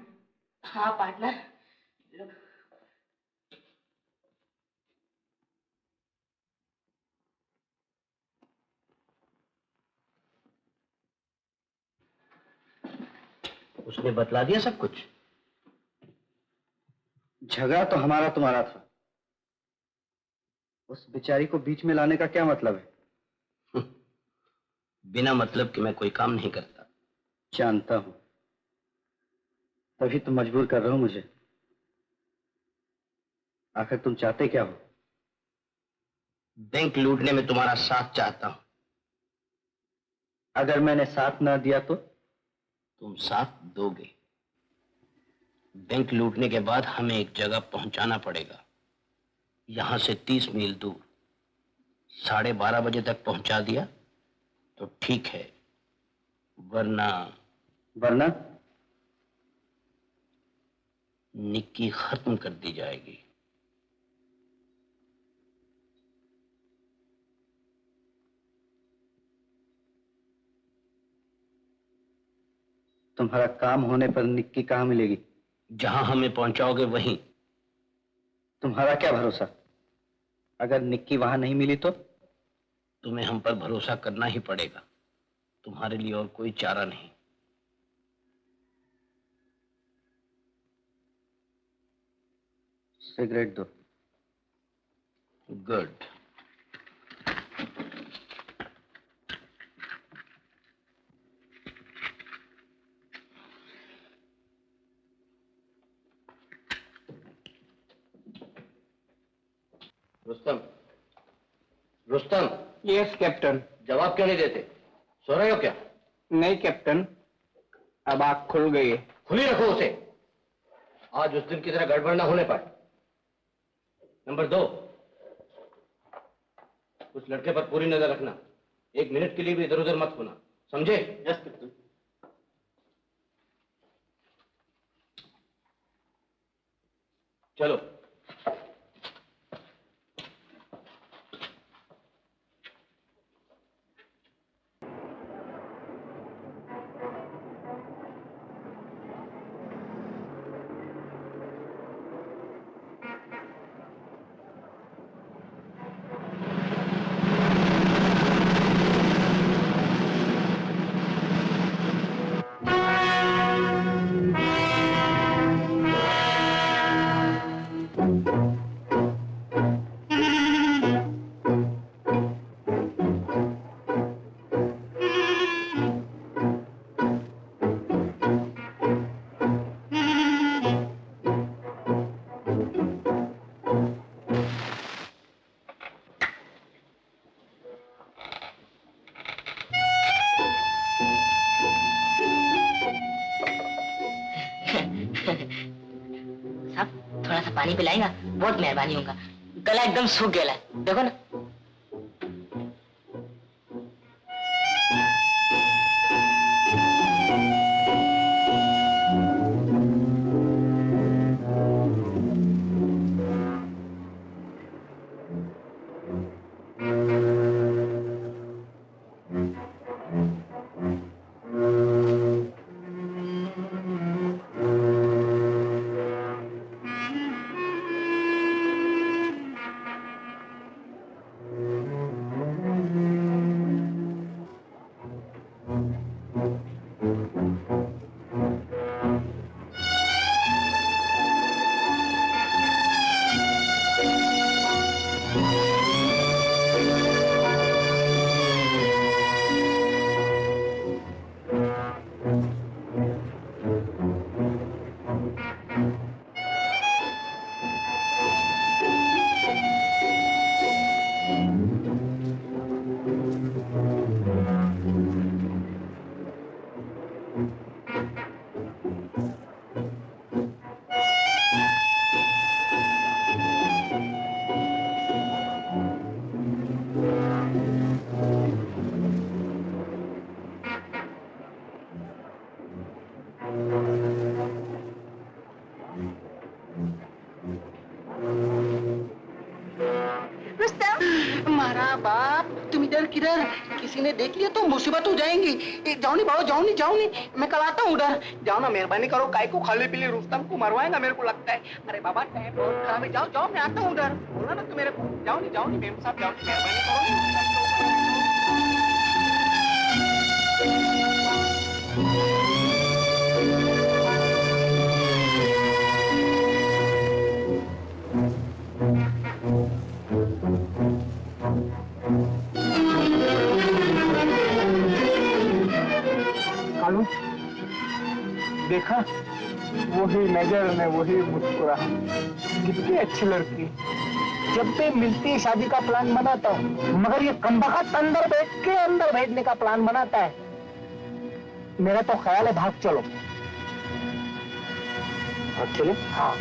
हाँ पार्टनर, लोग उसने बतला दिया सब कुछ। झगड़ा तो हमारा तुम्हारा था, उस बेचारी को बीच में लाने का क्या मतलब है? बिना मतलब कि मैं कोई काम नहीं करता। जानता हूं, तभी तुम मजबूर कर रहे हो मुझे। आखिर तुम चाहते क्या हो? बैंक लूटने में तुम्हारा साथ चाहता हूं। अगर मैंने साथ ना दिया तो? तुम साथ दोगे। बैंक लूटने के बाद हमें एक जगह पहुंचाना पड़ेगा, यहां से 30 मील दूर। 12:30 बजे तक पहुंचा दिया तो ठीक है, वरना निक्की खत्म कर दी जाएगी। तुम्हारा काम होने पर निक्की कहां मिलेगी? जहां हमें पहुंचाओगे वहीं। तुम्हारा क्या भरोसा? अगर निक्की वहां नहीं मिली तो? तुम्हें हम पर भरोसा करना ही पड़ेगा, तुम्हारे लिए और कोई चारा नहीं। सिगरेट दो। Good. Rustam, Rustam. Yes captain. जवाब क्यों नहीं देते? सो रहे हो क्या? नहीं कैप्टन, अब आँख खुल गई है। खुली रखो उसे, आज उस दिन की तरह गड़बड़ ना होने पाए। नंबर 2, उस लड़के पर पूरी नजर रखना, 1 मिनट के लिए भी इधर उधर मत होना, समझे? Yes captain. चलो। थोड़ा सा पानी पिलाएगा, बहुत मेहरबानी होगा। गला एकदम सूख गया है, देखो ना। मारा बाप, तुम इधर किधर? किसी ने देख लिया तो मुसीबत हो जाएंगी। जाओ नहीं बाबा, जाओ नहीं, मैं कल आता हूँ उधर। जाओ ना, मेहरबानी करो, काय को खाली पीली रुस्तम को मरवाएगा मेरे को लगता है। अरे बाबा टाइम बहुत खराब है, जाओ मैं आता हूँ उधर। बोला ना तू मेरे को, जाओ नहीं मेम साहब, जाओ नहीं, मेहरबानी करो। कालू, देखा वही नजर में वही मुस्कुराहट, कितनी अच्छी लड़की। जब भी मिलती शादी का प्लान बनाता हूँ, मगर ये कमबख्त अंदर बैठ के अंदर भेजने का प्लान बनाता है। मेरा तो ख्याल है भाग चलो। भाग चलो? हाँ।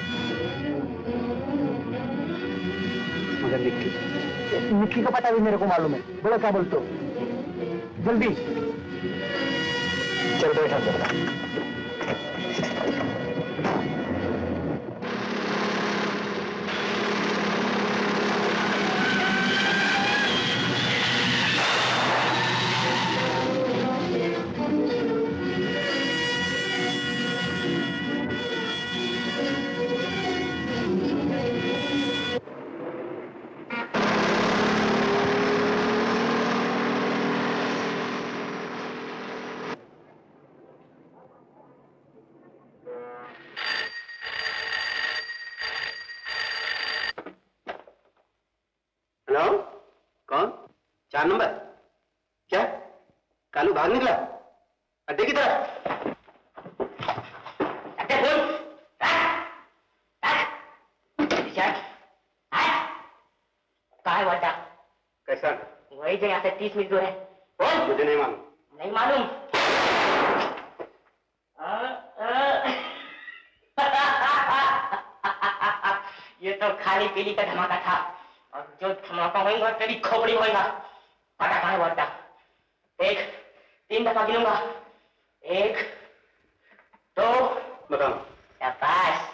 मगर निक्की का पता भी मेरे को मालूम है। बोलो क्या बोलते हो? जल्दी चल बैठा कर। हेलो, कौन? 4 नंबर? क्या कालू भाग निकला अड्डे की तरफ? अड्डे बोल। कहाँ है वाटा? कैसा? वही जो यहाँ से 30 मील दूर है। बोल। मुझे नहीं मालूम। नहीं मालूम? ये तो खाली पीली का धमाका था, और जो धमाका होगा तेरी खोपड़ी होगा। पता कहाँ है वाटा? 3 दफा गिनूंगा। 1 2 बताओ। शाबाश।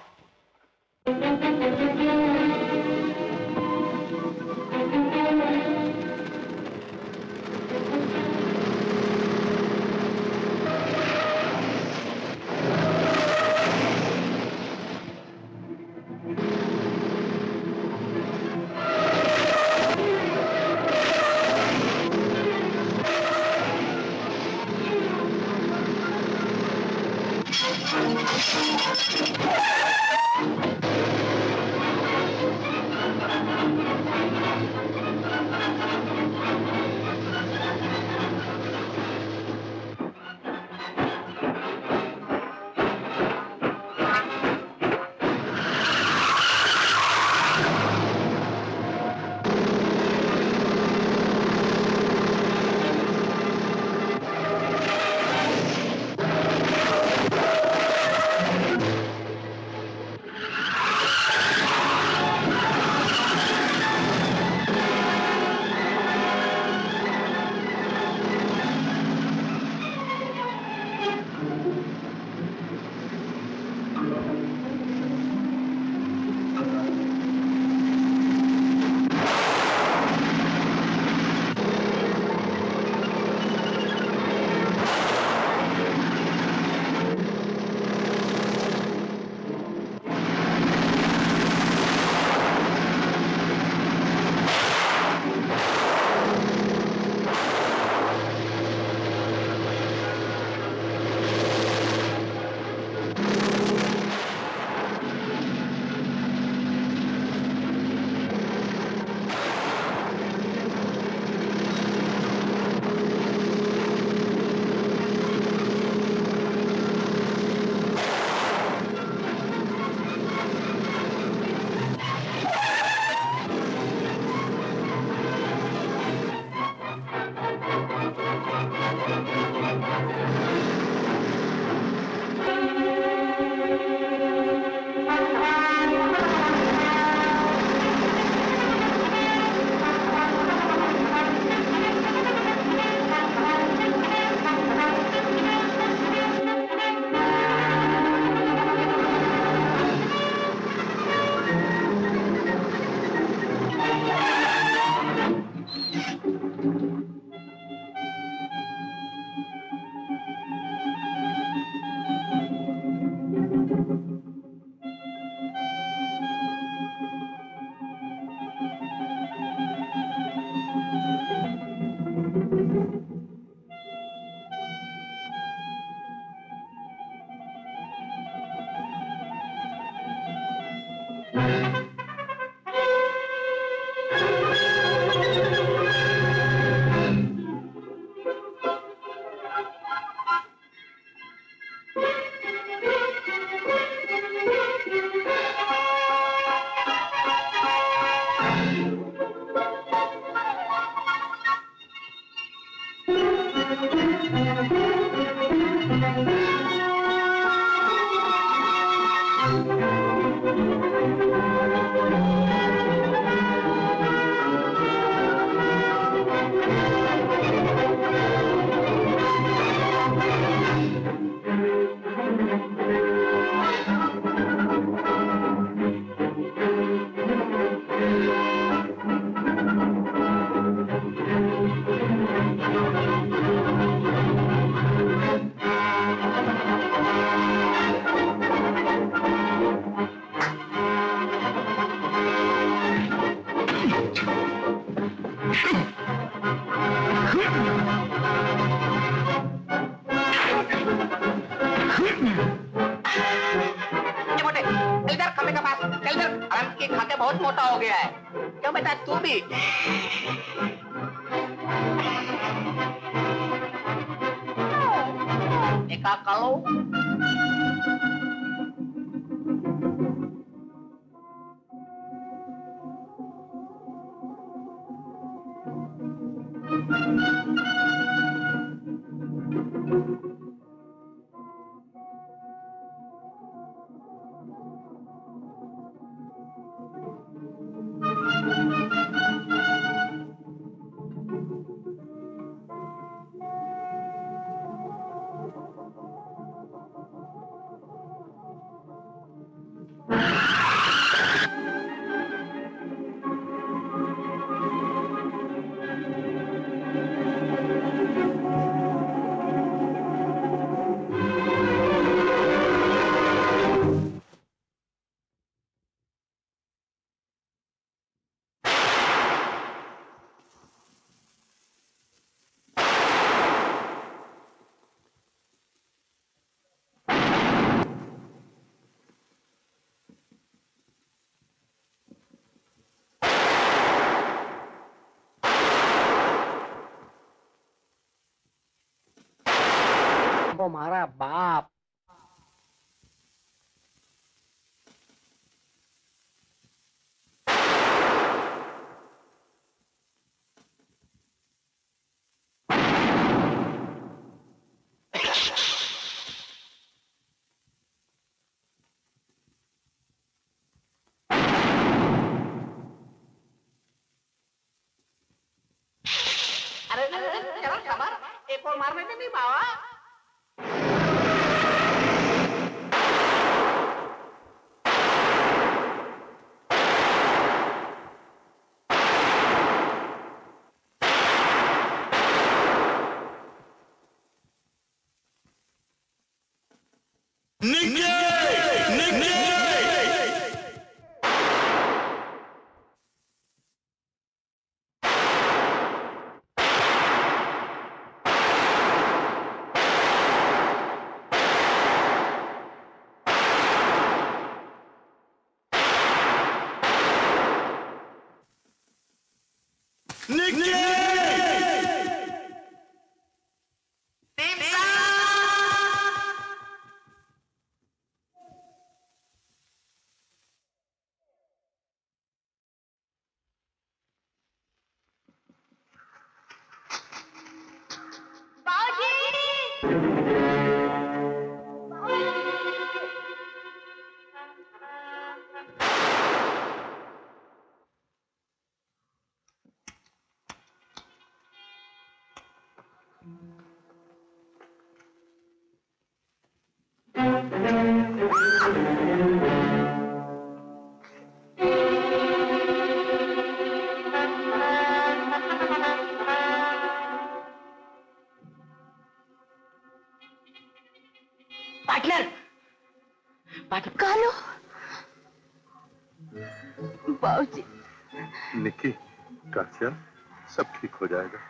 रोटी खा के बहुत मोटा हो गया है। क्यों बेटा तू भी? देखा कालू? वो हमारा बाप। अरे चलो खबर एक और मारने दे नहीं बाबा। कालू, बाबूजी। निक्की, काशिया, सब ठीक हो जाएगा।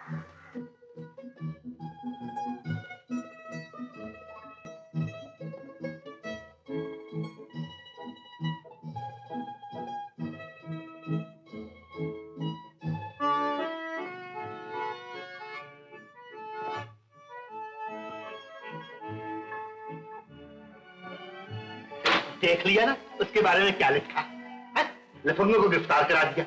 देख लिया ना उसके बारे में क्या लिखा है? लफंगों को गिरफ्तार करा दिया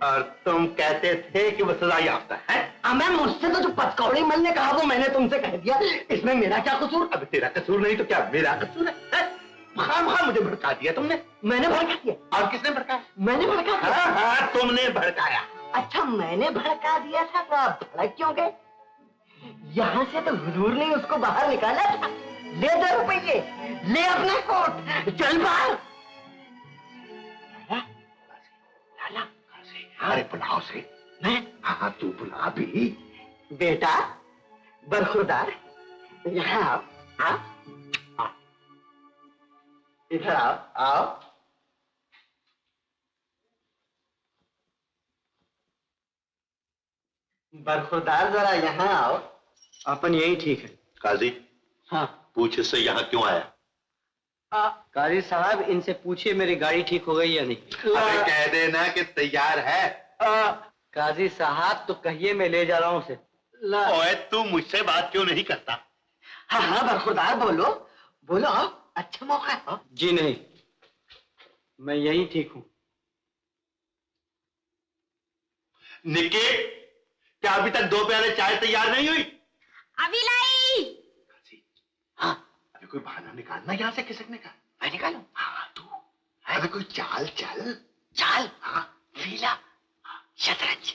और तुम कहते थे कि वो सजा याफ्ता है। मैं मुझसे तो जो पचकौड़ी मल ने कहा वो मैंने तुमसे कह दिया, इसमें मेरा क्या कसूर? अब तेरा कसूर नहीं तो क्या मेरा कसूर है? खामखा मुझे भड़का दिया तुमने। मैंने भड़का दिया? और किसने भड़काया? मैंने भड़का दिया। हाँ, तुमने भड़काया। अच्छा, मैंने भड़का दिया था तो आप भड़क क्यों गए? यहाँ से तो हुजूर ने उसको बाहर निकाला था। ले 2 रुपये, ले अपना कोट, चल बाहर। अरे बुलाओ से। मैं? हाँ तू बुला भी। बेटा बरखुरदार, यहाँ आओ। आओ, इधर आओ। आओ, बरखुरदार जरा यहाँ आओ। अपन यही ठीक है। काजी, हाँ, पूछ इससे यहाँ क्यों आया? काजी साहब इनसे पूछिए मेरी गाड़ी ठीक हो गई या नहीं। अरे कह देना कि तैयार है। काजी साहब तो कहिए मैं ले जा रहा हूँ उसे। ओए तू मुझसे बात क्यों नहीं करता? हाँ हाँ बरखुरदार बोलो बोलो, अच्छा मौका है। जी नहीं, मैं यही ठीक हूँ। निकी, क्या अभी तक 2 प्याले चाय तैयार नहीं हुई? अभी लाई। हाँ, अभी कोई बहाना निकालना यहाँ से खिसकने का। मैं निकालूं? हाँ तू। अरे कोई चाल चल। चाल? हाँ। लीला, शतरंज।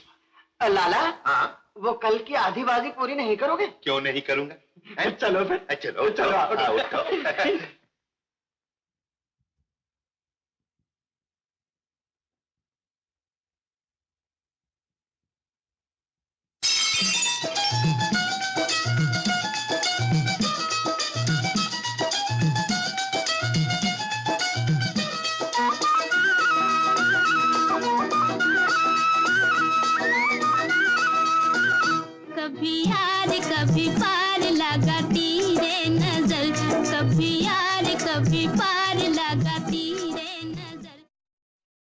लाला, हाँ। वो कल की आधी बाजी पूरी नहीं करोगे? क्यों नहीं करूंगा? चलो फिर। चलो चलो उठो। कभी यार कभी पार लगाती रे नजर, कभी यार कभी पार लगाती